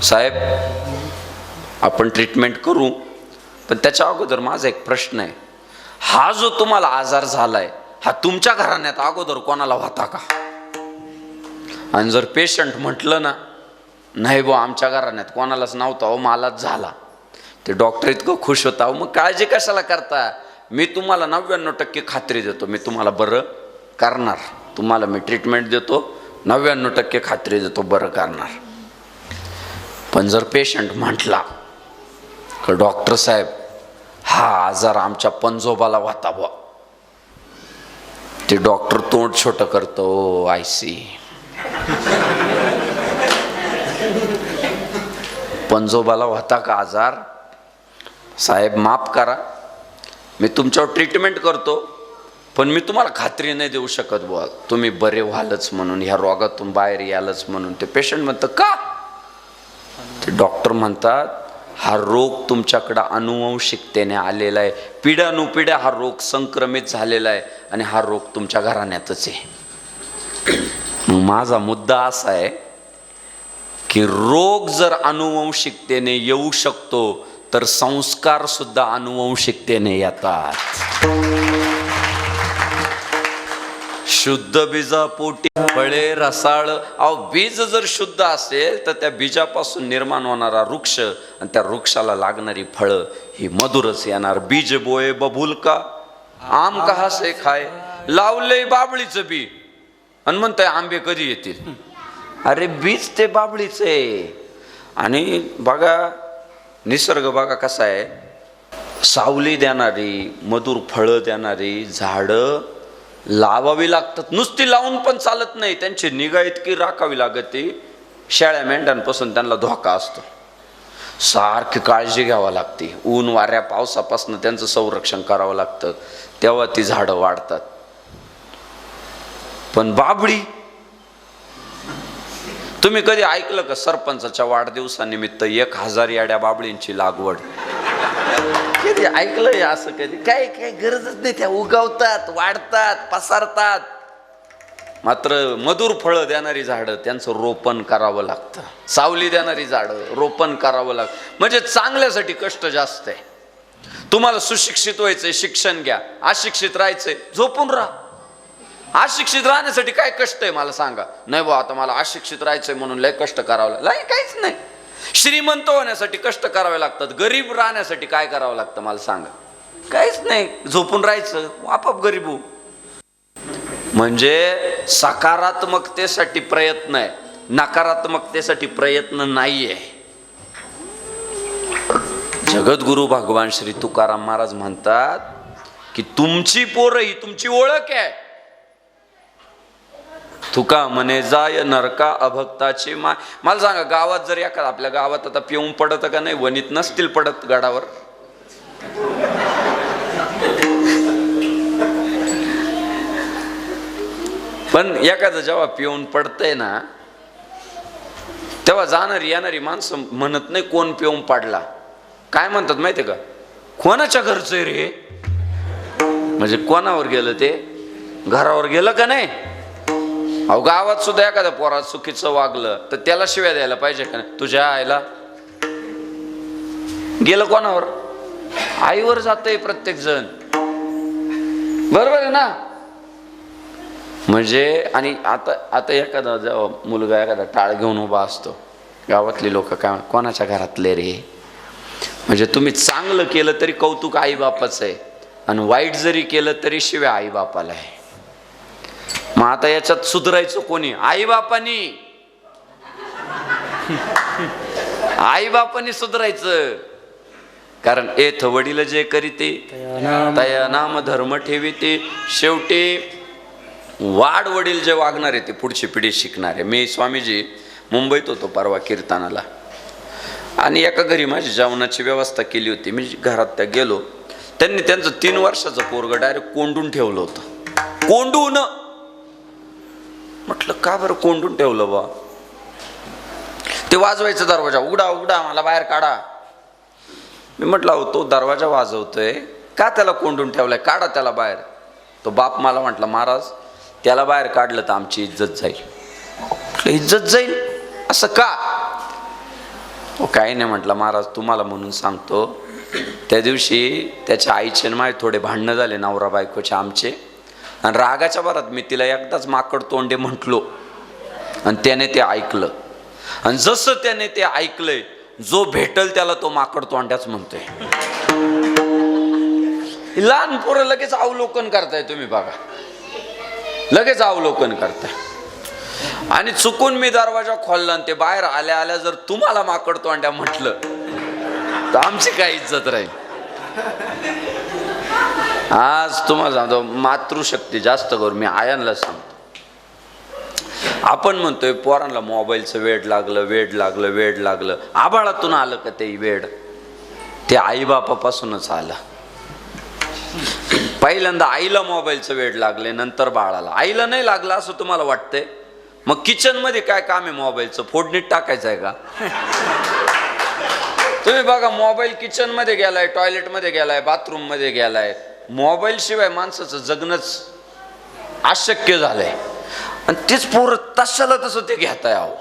साहेब, आपण ट्रीटमेंट करू, पण त्याच्या अगोदर माझा एक प्रश्न आहे. हा जो तुम्हाला आजार झालाय हा तुमच्या घराण्यात अगोदर कोणाला होता का? आणि जर पेशंट म्हटलं ना नाही बुवा आमच्या घराण्यात कोणालाच नव्हता, हो मलाच झाला, ते डॉक्टर इतकं खुश होता. मग काळजी कशाला करता? मी तुम्हाला 99% खात्री देतो, मी तुम्हाला बरं करणार. तुम्हाला मी ट्रीटमेंट देतो, 99% खात्री देतो बरं करणार. पण जर पेशंट म्हटला का डॉक्टर साहेब हा आजार आमच्या पंजोबाला होता बुवा, ते डॉक्टर तोंड छोटं करतो. I C. पंजोबाला होता का आजार? साहेब माफ करा, मी तुमच्यावर ट्रीटमेंट करतो, पण मी तुम्हाला खात्री नाही देऊ शकत बुवा तुम्ही बरे व्हालच म्हणून, ह्या रोगातून बाहेर यालच म्हणून. ते पेशंट म्हणतं का? ते डॉक्टर म्हणतात हा रोग तुमच्याकडं अनुवंशिकतेने आलेला आहे, पिढ्यानुपिढ्या हा रोग संक्रमित झालेला आहे आणि हा रोग तुमच्या घराण्यातच आहे. माझा मुद्दा असा आहे की रोग जर अनुवंशिकतेने येऊ शकतो तर संस्कार सुद्धा अनुवंशिकतेने येतात. शुद्ध बीजापोटी फळे रसाळ. अहो, बीज जर शुद्ध असेल तर त्या बीजापासून निर्माण होणारा वृक्ष आणि त्या वृक्षाला लागणारी फळं ही मधुरच येणार. बीज बोये बबूल का आम कहा से खाय. लावले बाबळीचं बी आणि म्हणताय आंबे कधी येतील. अरे बीज ते बाबळीच आहे. आणि बघा निसर्ग बघा कसा आहे, सावली देणारी मधुर फळं देणारी झाडं लावावी लागतात. नुसती लावून पण चालत नाही, त्यांची निगा इतकी राखावी लागते. शेळ्या मेंढ्यांपासून त्यांना धोका असतो, सारखी काळजी घ्यावी लागते. ऊन वाऱ्या पावसापासून त्यांचं संरक्षण करावं लागतं. तेव्हा ती झाडं वाढतात. पण बाबळी, तुम्ही कधी ऐकलं का सरपंचाच्या वाढदिवसानिमित्त 1000 याड्या बाबळींची लागवड? कधी ऐकलंय असं? कधी? काय काय गरजच नाही. त्या उगवतात, वाढतात, पसरतात. मात्र मधुर फळं देणारी झाडं त्यांचं रोपण करावं लागतं. सावली देणारी झाडं रोपण करावं लागतं. म्हणजे चांगल्यासाठी कष्ट जास्त आहे. तुम्हाला सुशिक्षित व्हायचंय, शिक्षण घ्या. अशिक्षित राहायचंय, झोपून राहा. अशिक्षित राहण्यासाठी काय कष्ट आहे मला सांगा? नाही बा, आता मला अशिक्षित राहायचंय म्हणून लय कष्ट करावं लागलं. काहीच नाही. श्रीमंत होण्यासाठी कष्ट करावे लागतात. गरीब राहण्यासाठी काय करावं लागतं मला सांगा? काहीच नाही. झोपून राहायचं, आपाप गरीब होऊ. म्हणजे सकारात्मकतेसाठी प्रयत्न आहे, नकारात्मकतेसाठी प्रयत्न नाहीये. जगद्गुरु भगवान श्री तुकाराम महाराज म्हणतात की तुमची पोरं ही तुमची ओळख आहे. तुका म्हणे जाय नरका अभक्ताची माय. मला सांगा, गावात जर एखादा, आपल्या गावात आता पिऊन पडत का नाही? वनीत नसतील पडत गडावर. पण एखादं जेव्हा पिऊन पडतंय ना, तेव्हा जाणारी येणारी माणसं म्हणत नाही कोण पिऊन पडला. काय म्हणतात माहितीये का? कोणाच्या घरचं रे? म्हणजे कोणावर गेलं ते? घरावर गेलं का नाही? अहो, गावात सुद्धा एखाद्या पोरात चुकीचं वागलं तर त्याला शिव्या द्यायला पाहिजे का नाही? तुझ्या आईला. गेलं कोणावर? आईवर जातंय प्रत्येक जण. बरोबर आहे ना? म्हणजे आणि आता एखादा जेव्हा मुलगा एखादा टाळ घेऊन उभा असतो, गावातली लोक काय, कोणाच्या घरातले रे? म्हणजे तुम्ही चांगलं केलं तरी कौतुक आई बापाचं आहे, आणि वाईट जरी केलं तरी शिव्या आई बापाला आहे. मग आता याच्यात सुधारायचं कोणी? आई बापानी. आई बापानी सुधारायचं. कारण एथ वडील जे करीते तया नाम धर्म ठेवीते. शेवटी वाढ वडील जे वागणार आहे ते पुढची पिढी शिकणार आहे. मी स्वामीजी मुंबईत होतो परवा कीर्तनाला, आणि एका घरी माझी जेवणाची व्यवस्था केली होती. मी घरात त्या गेलो, त्यांनी त्यांचं 3 वर्षाचं पोरगं डायरेक्ट कोंडून ठेवलं होतं. कोंडून. म्हटलं का बरं कोंडून ठेवलं बा? ते वाजवायचं दरवाजा, उघडा उघडा, मला बाहेर काढा. मी म्हटलं अहो, तो दरवाजा वाजवतोय, का त्याला कोंडून ठेवलाय? काढा त्याला बाहेर. तो बाप मला म्हटला, महाराज त्याला बाहेर काढलं तर आमची इज्जत जाईल. म्हटलं इज्जत जाईल असं का? हो काही नाही. म्हटलं महाराज तुम्हाला म्हणून सांगतो, त्या दिवशी त्याच्या आईचे माझे थोडे भांडणं झाले, नवरा बायकोचे आमचे, आणि रागाच्या भरात मी तिला एकदाच माकड तोंडे म्हटलो, आणि त्याने ते ऐकलं. आणि जसं त्याने ते ऐकलंय, जो भेटल त्याला तो माकड तोंड्याच म्हणतोय. लहान पोरं लगेच अवलोकन करताय तुम्ही बघा, लगेच अवलोकन करताय. आणि चुकून मी दरवाजा खोलला आणि ते बाहेर आल्या आल्या जर तुम्हाला माकड तोंड्या म्हटलं तर आमची काय इज्जत राहील? आज तुम्हाला सांगतो, मातृशक्ती जास्त करू मी आयांना सांगतो. आपण म्हणतोय पोरांना मोबाईलचं वेड लागलं, वेड लागलं, वेड लागलं. आभाळातून आलं का ते वेड? ते आई बापापासूनच आलं. पहिल्यांदा आईला मोबाईलचं वेड लागले, नंतर बाळाला. आईला नाही लागलं असं तुम्हाला वाटतंय? मग किचन मध्ये काय काम आहे मोबाईलचं? फोडणीत टाकायचं आहे का? तुम्ही बघा, मोबाईल किचन मध्ये गेलाय, टॉयलेट मध्ये गेलाय, बाथरूम मध्ये गेलाय. मोबाईल शिवाय माणसाचं जगणंच अशक्य झालंय. आणि तेच पोरं तशाला तसं ते घेताय, आहो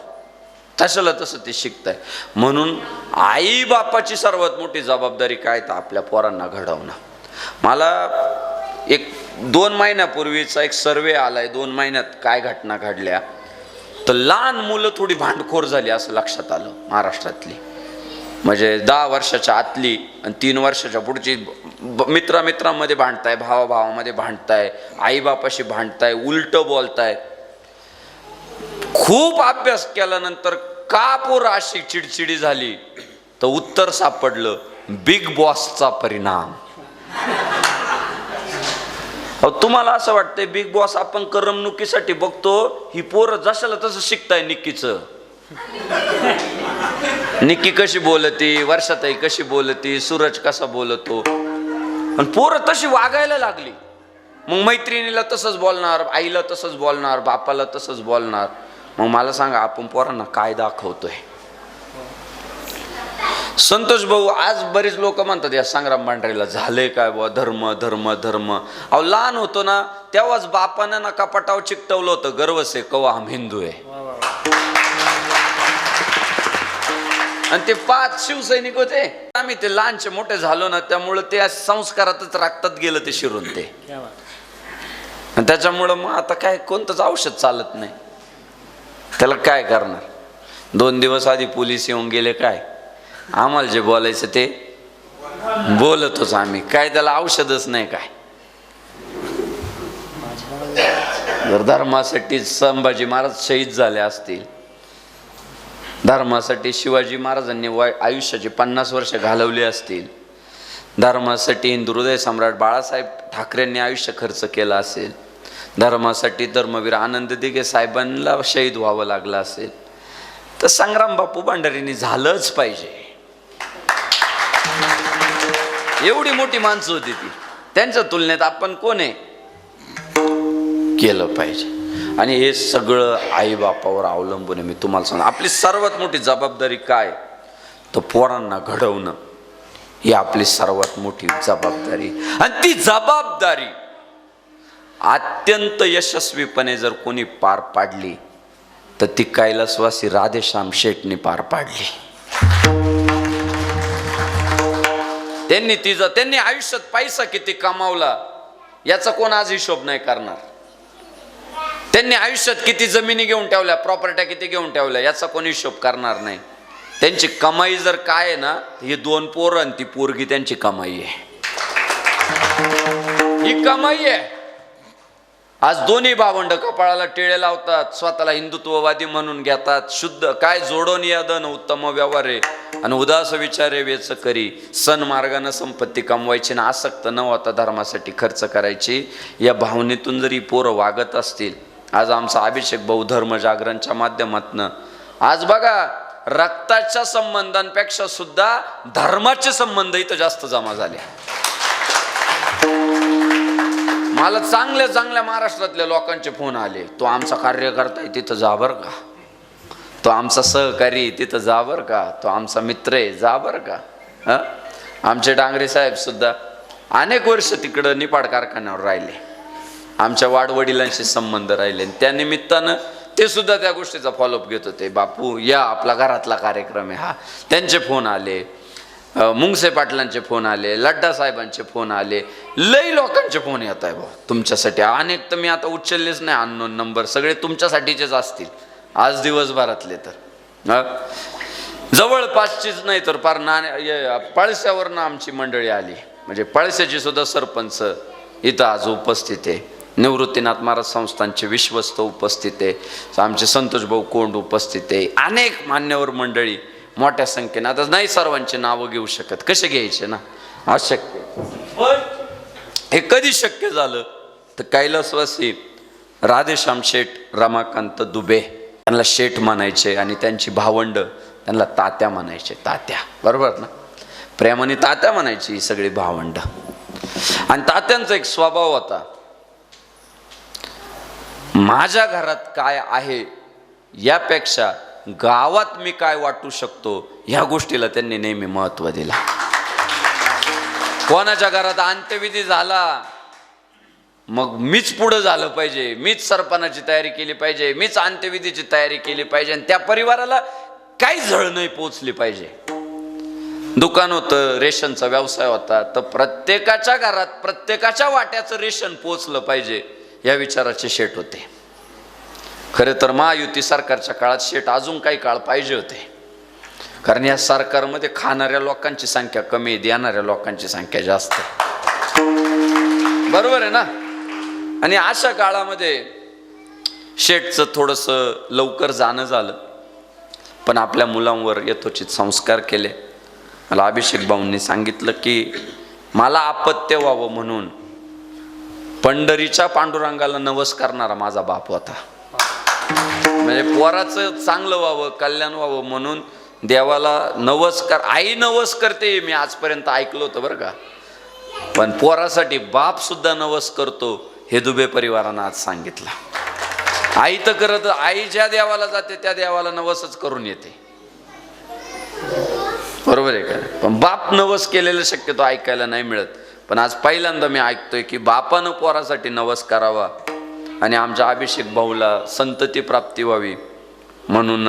तशाला तसं ते शिकताय. म्हणून आई बापाची सर्वात मोठी जबाबदारी काय तर आपल्या पोरांना घडवणं. मला 1-2 महिन्यापूर्वीचा एक सर्वे आलाय, 2 महिन्यात काय घटना घडल्या. तर लहान मुलं थोडी भांडखोर झाली असं लक्षात आलं महाराष्ट्रातली. म्हणजे 10 वर्षाच्या आतली आणि 3 वर्षाच्या पुढची मित्रामित्रांमध्ये भांडताय, भावाभावामध्ये भांडताय, आई बापाशी भांडताय, उलट बोलताय. खूप अभ्यास केल्यानंतर का पोरं अशी चिडचिडी झाली, तर उत्तर सापडलं, बिग बॉसचा परिणाम. तुम्हाला असं वाटतंय बिग बॉस आपण करमणुकीसाठी बघतो, ही पोरं जशाला तसं शिकताय. निक्की कशी बोलती, वर्षाताई कशी बोलती, सूरज कसा बोलतो, आणि पोरं तशी वागायला लागली. मग मैत्रिणीला तसंच बोलणार, आईला तसंच बोलणार, बापाला तसंच बोलणार. मग मला सांगा आपण पोरांना काय दाखवतोय? संतोष भाऊ, आज बरेच लोक म्हणतात या संग्राम भांडारीला झाले काय बुवा धर्म धर्म धर्म. अहो लहान होतो ना तेव्हाच बापानं ना कपाटावर चिकटवलं होतं गर्व से कवा हम हिंदू आहे. आणि ते 5 शिवसैनिक होते. आम्ही ते लहानचे मोठे झालो ना त्यामुळे ते संस्कारातच रक्तात गेलं ते शिरून ते. आणि त्याच्यामुळं मग आता काय कोणतंच औषध चालत नाही. त्याला काय करणार? 2 दिवस आधी पोलीस येऊन गेले, काय आम्हाला जे बोलायचं ते बोलतोच आम्ही, काय त्याला औषधच नाही. काय जर धर्मासाठी संभाजी महाराज शहीद झाले असतील, धर्मासाठी शिवाजी महाराजांनी आयुष्याची 50 वर्ष घालवली असतील, धर्मासाठी हिंदू हृदय सम्राट बाळासाहेब ठाकरेंनी आयुष्य खर्च केलं असेल, धर्मासाठी धर्मवीर आनंद दिघे साहेबांना शहीद व्हावं लागलं असेल, तर संग्राम बापू भांडारींनी झालंच पाहिजे. एवढी मोठी माणसं होती ती, त्यांच्या तुलनेत आपण कोण आहे? केलं पाहिजे. आणि हे सगळं आई बापावर अवलंबून आहे. मी तुम्हाला सांग, आपली सर्वात मोठी जबाबदारी काय? तर पोरांना घडवणं ही आपली सर्वात मोठी जबाबदारी. आणि ती जबाबदारी अत्यंत यशस्वीपणे जर कोणी पार पाडली तर ती कैलासवासी राधेश्याम शेटनी पार पाडली. त्यांनी आयुष्यात पैसा किती कमावला याचा कोण आज हिशोब नाही करणार. त्यांनी आयुष्यात किती जमिनी घेऊन ठेवल्या, प्रॉपर्ट्या किती घेऊन ठेवल्या याचा कोण हिशोब करणार नाही. त्यांची कमाई जर काय आहे ना, ही 2 पोरं आणि ती पोरगी त्यांची कमाई आहे. ही कमाई आहे. आज दोन्ही भावंड कपाळाला टिळे लावतात, स्वतःला हिंदुत्ववादी म्हणून घेतात. शुद्ध काय जोडून यादन उत्तम व्यवहार आहे आणि उदास विचारे वेच करी. सण मार्गाने संपत्ती कमवायची ना आसक्त न होता धर्मासाठी खर्च करायची, या भावनेतून जरी पोरं वागत असतील. आज आमचा अभिषेक भाऊ धर्म जागरणच्या माध्यमातून आज बघा रक्ताच्या संबंधांपेक्षा सुद्धा धर्माचे संबंध इथं जास्त जमा झाले. मला चांगल्या चांगल्या महाराष्ट्रातल्या लोकांचे फोन आले, तो आमचा कार्यकर्ता आहे तिथं जा बरं का, तो आमचा सहकारी तिथं जा बरं का, तो आमचा मित्र आहे जा बरं का. आमचे डांगरे साहेब सुद्धा अनेक वर्ष तिकडं निपाड कारखान्यावर राहिले, आमच्या वाडवडिलांशी संबंध राहिले. त्या निमित्तानं ते सुद्धा त्या गोष्टीचा फॉलोअप घेत होते. बापू या, आपला घरातला कार्यक्रम आहे हा. त्यांचे फोन आले, मुंगसे पाटलांचे फोन आले, लड्डा साहेबांचे फोन आले, लई लोकांचे फोन येत आहे भाऊ तुमच्यासाठी. अनेक तर मी आता उचललेच नाही, अननोन नंबर सगळे तुमच्यासाठीचेच असतील आज दिवसभरातले. तर जवळपासचीच नाही तर पार पळस्यावरनं आमची मंडळी आली. म्हणजे पळस्याची सुद्धा सरपंच इथं आज उपस्थित आहे, निवृत्तीनाथ महाराज संस्थानचे विश्वस्त उपस्थित आहे, आमचे संतोष भाऊ कोंड उपस्थित आहे, अनेक मान्यवर मंडळी मोठ्या संख्येने. आता नाही सर्वांचे नावं घेऊ शकत, कसे घ्यायचे ना, अशक्य. पण हे कधी शक्य झालं तर कैलासवासी राधेश्याम शेठ रमाकांत दुबे त्यांना शेठ म्हणायचे आणि त्यांची भावंड त्यांना तात्या म्हणायचे. तात्या बरोबर ना, प्रेमाने तात्या म्हणायची ही सगळी भावंड. आणि तात्यांचा एक स्वभाव होता, माझ्या घरात काय आहे यापेक्षा गावात मी काय वाटू शकतो ह्या गोष्टीला त्यांनी नेहमी महत्त्व दिला. कोणाच्या घरात अंत्यविधी झाला मग मीच पुढं झालं पाहिजे, मीच सरपणाची तयारी केली पाहिजे, मीच अंत्यविधीची तयारी केली पाहिजे आणि त्या परिवाराला काही झळ नाही पोचली पाहिजे. दुकान होतं, रेशनचा व्यवसाय होता, तर प्रत्येकाच्या घरात प्रत्येकाच्या वाट्याचं रेशन पोचलं पाहिजे या विचाराचे शेठ होते. खरे तर महायुती सरकारच्या काळात शेठ अजून काही काळ पाहिजे होते, कारण या सरकारमध्ये खाणाऱ्या लोकांची संख्या कमी आहे, देणाऱ्या लोकांची संख्या जास्त आहे. बरोबर आहे ना. आणि अशा काळामध्ये शेठचं थोडंसं लवकर जाणं झालं, पण आपल्या मुलांवर यथोचित संस्कार केले. मला अभिषेक भाऊंनी सांगितलं की मला अपत्य व्हावं म्हणून पंढरीच्या पांडुरंगाला नवस करणारा माझा बाप होता. म्हणजे पोराचं चांगलं व्हावं, कल्याण व्हावं म्हणून देवाला नवस कर. आई नवस करते मी आजपर्यंत ऐकलं होतं बरं का, पण पोरासाठी बाप सुद्धा नवस करतो हे दुबे परिवारानं आज सांगितलं. आई तर करत, आई ज्या देवाला जाते त्या देवाला नवसच करून येते, बरोबर आहे का? पण बाप नवस केलेलं शक्यतो ऐकायला नाही मिळत. पण आज पहिल्यांदा मी ऐकतोय की बापानं पोरासाठी नवस करावा आणि आमच्या अभिषेक भाऊला संतती प्राप्ती व्हावी म्हणून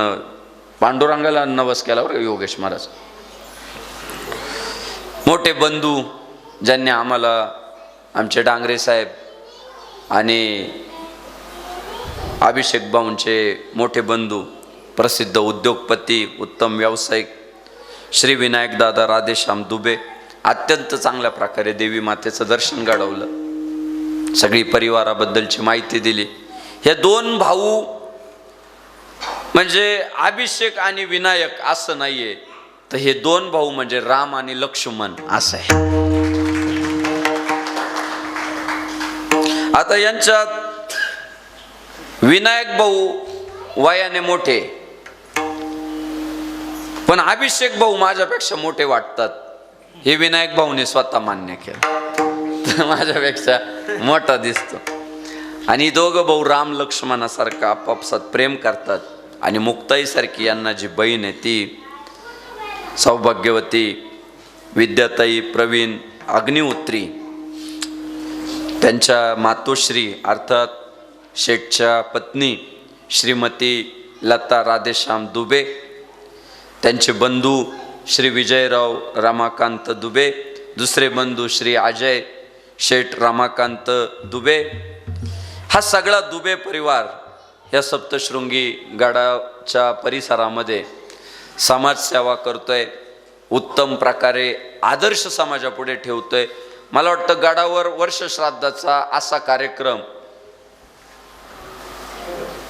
पांडुरंगाला नवस केला बरं योगेश महाराज. मोठे बंधू ज्यांनी आम्हाला, आमचे डांगरे साहेब आणि अभिषेक भाऊंचे मोठे बंधू, प्रसिद्ध उद्योगपती, उत्तम व्यावसायिक श्री विनायक दादा राधेश्याम दुबे, अत्यंत चांगल्या प्रकारे देवी मातेचं दर्शन घडवलं, सगळी परिवाराबद्दलची माहिती दिली. हे दोन भाऊ म्हणजे अभिषेक आणि विनायक असं नाहीये, तर हे दोन भाऊ म्हणजे राम आणि लक्ष्मण असं आहे. आता यांच्यात विनायक भाऊ वयाने मोठे, पण अभिषेक भाऊ माझ्यापेक्षा मोठे वाटतात. हे विनायक भाऊने स्वतः मान्य केलं, माझ्यापेक्षा मोठा दिसतो. आणि दोघं भाऊ राम लक्ष्मणासारखं आपापसात प्रेम करतात. आणि मुक्ताईसारखी यांना जी बहीण आहे ती सौभाग्यवती विद्याताई प्रवीण अग्निहोत्री, त्यांच्या मातोश्री अर्थात शेठच्या पत्नी श्रीमती लता राधेश्याम दुबे, त्यांचे बंधू श्री विजयराव रमाकांत दुबे, दुसरे बंधू श्री अजय शेठ रमाकांत दुबे. हा सगळा दुबे परिवार या सप्तशृंगी गडाच्या परिसरामध्ये समाजसेवा करतोय, उत्तम प्रकारे आदर्श समाजापुढे ठेवतोय. मला वाटतं गडावर वर्षश्राद्धाचा असा कार्यक्रम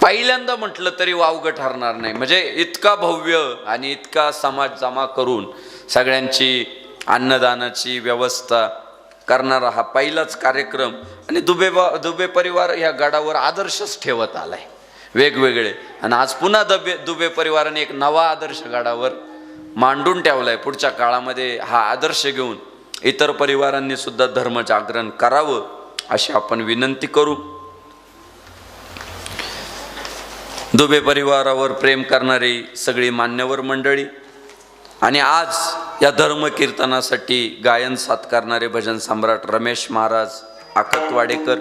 पहिल्यांदा म्हटलं तरी वावगं ठरणार नाही. म्हणजे इतका भव्य आणि इतका समाज जमा करून सगळ्यांची अन्नदानाची व्यवस्था करणारा हा पहिलाच कार्यक्रम. आणि दुबे परिवार ह्या गडावर आदर्शच ठेवत आलाय वेगवेगळे. आणि आज पुन्हा दुबे परिवाराने एक नवा आदर्श गडावर मांडून ठेवलाय. पुढच्या काळामध्ये हा आदर्श घेऊन इतर परिवारांनी सुद्धा धर्मजागरण करावं अशी आपण विनंती करू. दुबे परिवारावर प्रेम करणारी सगळी मान्यवर मंडळी आणि आज या धर्म कीर्तनासाठी गायन साथ करणारे भजन सम्राट रमेश महाराज आखतवाडेकर,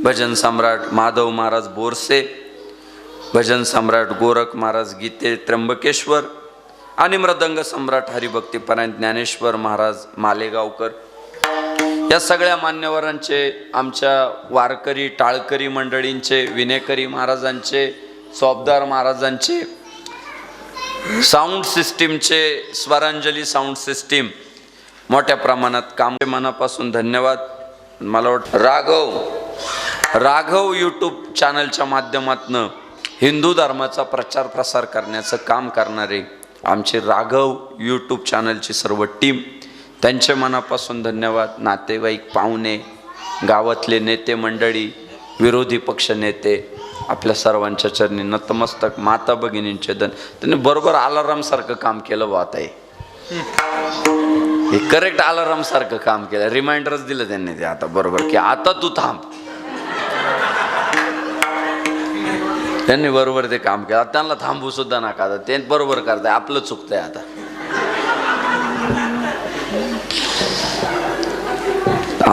भजन सम्राट माधव महाराज बोरसे, भजन सम्राट गोरख महाराज गीते त्र्यंबकेश्वर आणि मृदंग सम्राट हरिभक्तीपरायण ज्ञानेश्वर महाराज मालेगावकर, या सगळ्या मान्यवरांचे, आमच्या वारकरी टाळकरी मंडळींचे, विनेकरी महाराजांचे, सोबदार महाराजांचे, साऊंड सिस्टीमचे, स्वरांजली साऊंड सिस्टीम मोठ्या प्रमाणात काम, मनापासून धन्यवाद. मला वाटतं राघव यूट्यूब चॅनलच्या माध्यमातून हिंदू धर्माचा प्रचार प्रसार करण्याचं काम करणारे आमचे राघव यूट्यूब चॅनलची सर्व टीम, त्यांचे मनापासून धन्यवाद. नातेवाईक, पाहुणे, गावातले नेते मंडळी, विरोधी पक्ष नेते, आपल्या सर्वांच्या चरणी नतमस्तक. माता भगिनींचे धन. त्यांनी बरोबर अलाराम सारखं काम केलं बा. आता हे करेक्ट अलाराम सारखं काम केलं, रिमाइंडरच दिलं त्यांनी ते आता बरोबर की आता तू थांब. त्यांनी बरोबर ते काम केलं. त्यांना थांबू सुद्धा नका, ते बरोबर करताय, आपलं चुकतंय. आता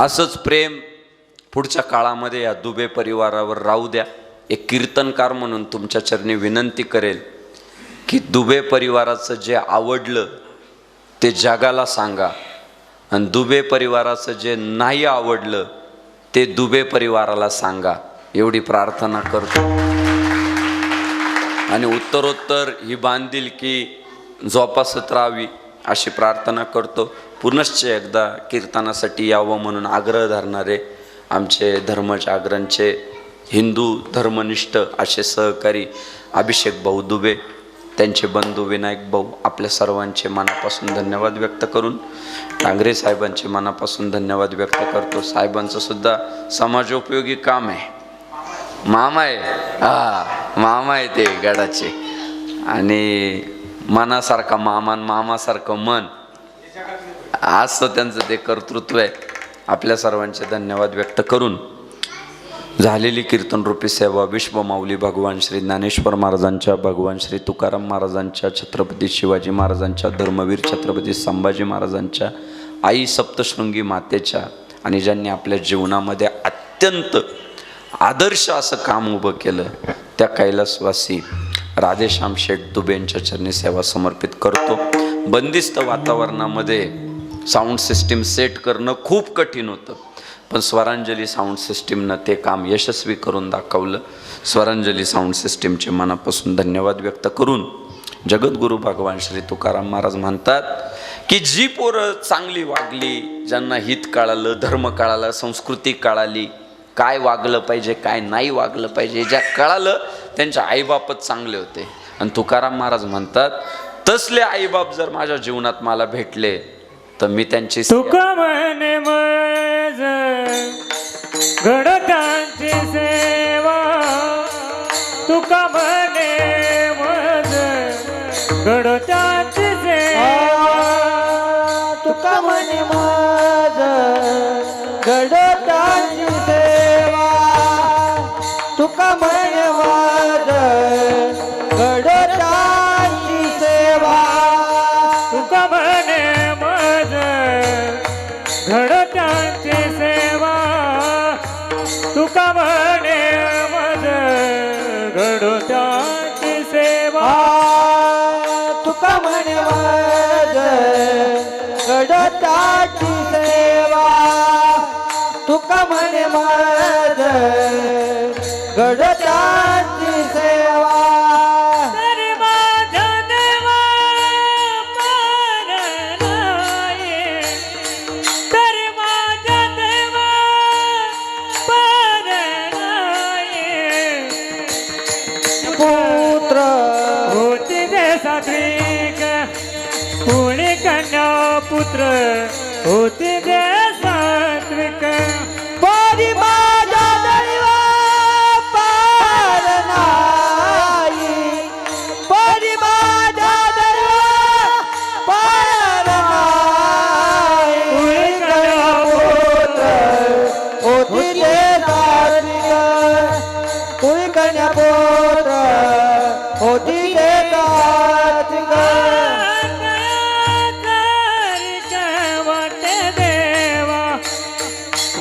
असंच प्रेम पुढच्या काळामध्ये या दुबे परिवारावर राहू द्या. एक कीर्तनकार म्हणून तुमच्या चरणी विनंती करेल की दुबे परिवाराचं जे आवडलं ते जगाला सांगा आणि दुबे परिवाराचं जे नाही आवडलं ते दुबे परिवाराला सांगा, एवढी प्रार्थना करतो. आणि उत्तरोत्तर ही बांधिलकी जोपासत राहावी अशी प्रार्थना करतो. पुनश्च एकदा कीर्तनासाठी यावं म्हणून आग्रह धरणारे आमचे धर्मजागरणचे हिंदू धर्मनिष्ठ असे सहकारी अभिषेक भाऊ दुबे, त्यांचे बंधू विनायक भाऊ, आपल्या सर्वांचे मनापासून धन्यवाद व्यक्त करून डांगरे साहेबांचे मनापासून धन्यवाद व्यक्त करतो. साहेबांचं सुद्धा समाजोपयोगी काम आहे. मामा आहे, मामा आहे ते गडाचे. आणि मनासारखा मामा, मामासारखं मन, असं त्यांचं ते कर्तृत्व आहे. आपल्या सर्वांचे धन्यवाद व्यक्त करून झालेली कीर्तनरूपी सेवा विश्वमाऊली भगवान श्री ज्ञानेश्वर महाराजांच्या, भगवान श्री तुकाराम महाराजांच्या, छत्रपती शिवाजी महाराजांच्या, धर्मवीर छत्रपती संभाजी महाराजांच्या, आई सप्तशृंगी मातेच्या आणि ज्यांनी आपल्या जीवनामध्ये अत्यंत आदर्श असं काम उभं केलं त्या कैलासवासी राधेश्याम शेठ दुबे यांच्या चरणी सेवा समर्पित करतो. बंदिस्त वातावरणामध्ये साऊंड सिस्टीम सेट करणं खूप कठीण होतं, पण स्वरांजली साऊंड सिस्टीमनं ते काम यशस्वी करून दाखवलं. स्वरांजली साऊंड सिस्टीमचे मनापासून धन्यवाद व्यक्त करून जगद्गुरू भगवान श्री तुकाराम महाराज म्हणतात की जी पोरं चांगली वागली, ज्यांना हित कळालं, धर्म कळाला, संस्कृती कळाली, काय वागलं पाहिजे काय नाही वागलं पाहिजे, ज्या कळालं त्यांच्या आईबापच चांगले होते. आणि तुकाराम महाराज म्हणतात तसले आईबाप जर माझ्या जीवनात मला भेटले तर मी त्यांची तुका म्हणे मज घडतांची सेवा, तुका म्हणे मज घडतांची सेवा, तुका म्हणे माझ घडताची सेवा, तुका म्हणे माझ घडताची सेवा, तुका म्हणे मज घडतांची सेवा, तुका म्हणे मज घडतांची सेवा, तुका म्हणे माझ घडताची सेवा, तुका म्हणे माझ घडताची सेवा. तरी माझ्या देवा पार नाही, तरी माझ्या देवा पार नाही, पुत्र होती दे सात्विक कोणी कन्या पुत्र, होती दे सात्विक परी माझ्या दैवा पार नाही, परी माझ्या दैवा पार नाही. कोणी कन्या पुत्र होती दे सात्विक, तुई कन्या पुत्र होती दे सात्विक.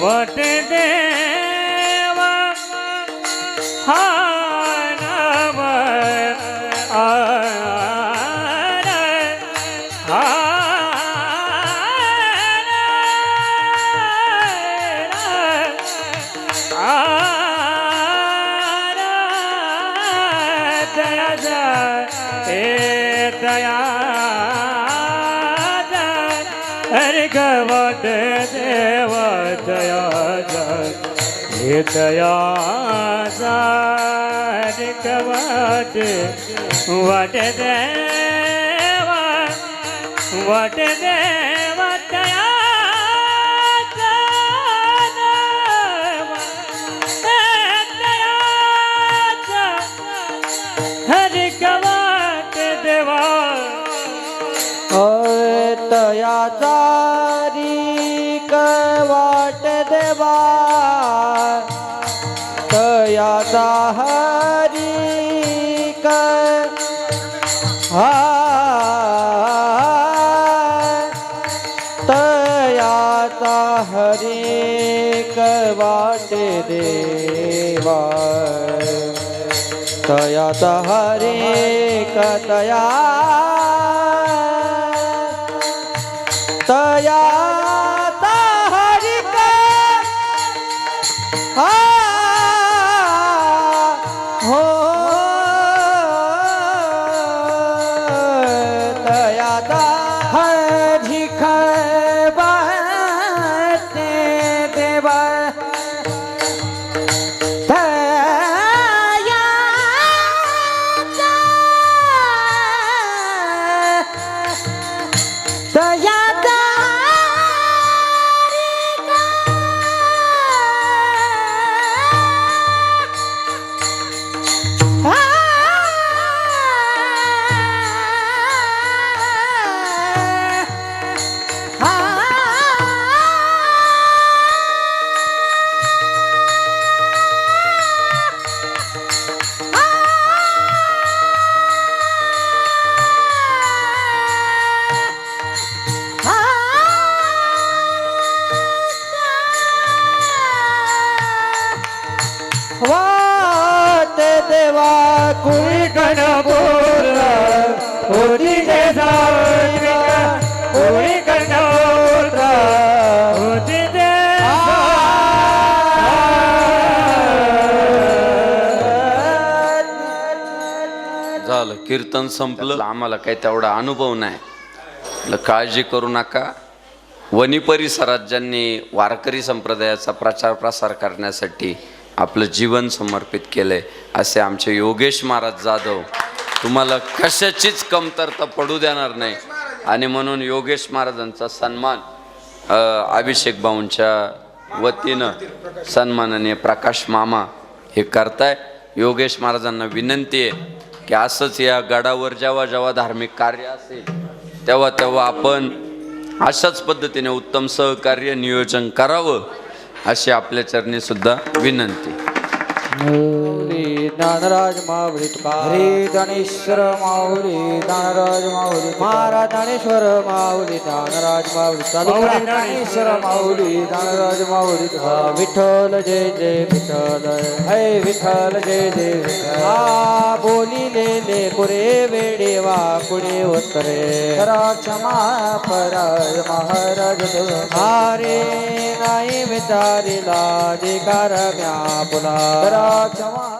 वाटे देवा हा नाम दया हरि गवट देव दया हे दया हरि गवट वट देवा वट देव दया हरि गवट देवा तयाचा वाट देवा, तयाचा हरी तयाचा हरी वाट देवा, तयाचा हरी तया तया हरिक हो तया हरिक बाटे देवा, तया कर्णपूर्ण होती जे सात्विक पोळी कर्णपूर्ण होती जे झालं कीर्तन संपलं. आम्हाला काही तेवढा अनुभव नाही. म्हटलं काळजी करू नका. वनी परिसरात ज्यांनी वारकरी संप्रदायाचा प्रचार प्रसार करण्यासाठी आपलं जीवन समर्पित केलंय असे आमचे योगेश महाराज जाधव तुम्हाला कशाचीच कमतरता पडू देणार नाही. आणि म्हणून योगेश महाराजांचा सन्मान अभिषेक भाऊंच्या वतीनं सन्माननीय प्रकाश मामा हे करताय. योगेश महाराजांना विनंती आहे की असंच या गडावर जेव्हा जेव्हा धार्मिक कार्य असेल तेव्हा तेव्हा आपण अशाच पद्धतीने उत्तम सहकार्य नियोजन करावं अशी आपल्या चरणी सुद्धा विनंती. माऊली ज्ञानराज माऊली हरी ज्ञानेश्वर माऊली ज्ञानराज माऊली महाराज ज्ञानेश्वर माऊली ज्ञानराज माऊली चालू करा. ज्ञानेश्वर माऊली ज्ञानराज माऊली विठ्ठल जय जय विठ्ठल हे विठ्ठल जय जय विठ्ठल. हा बोलिलेले कुरे वेडे वा कुडे उत्तरे करा क्षमा पराय महाराज हारे नाही विचारिला अधिकार म्या पुला क्षमा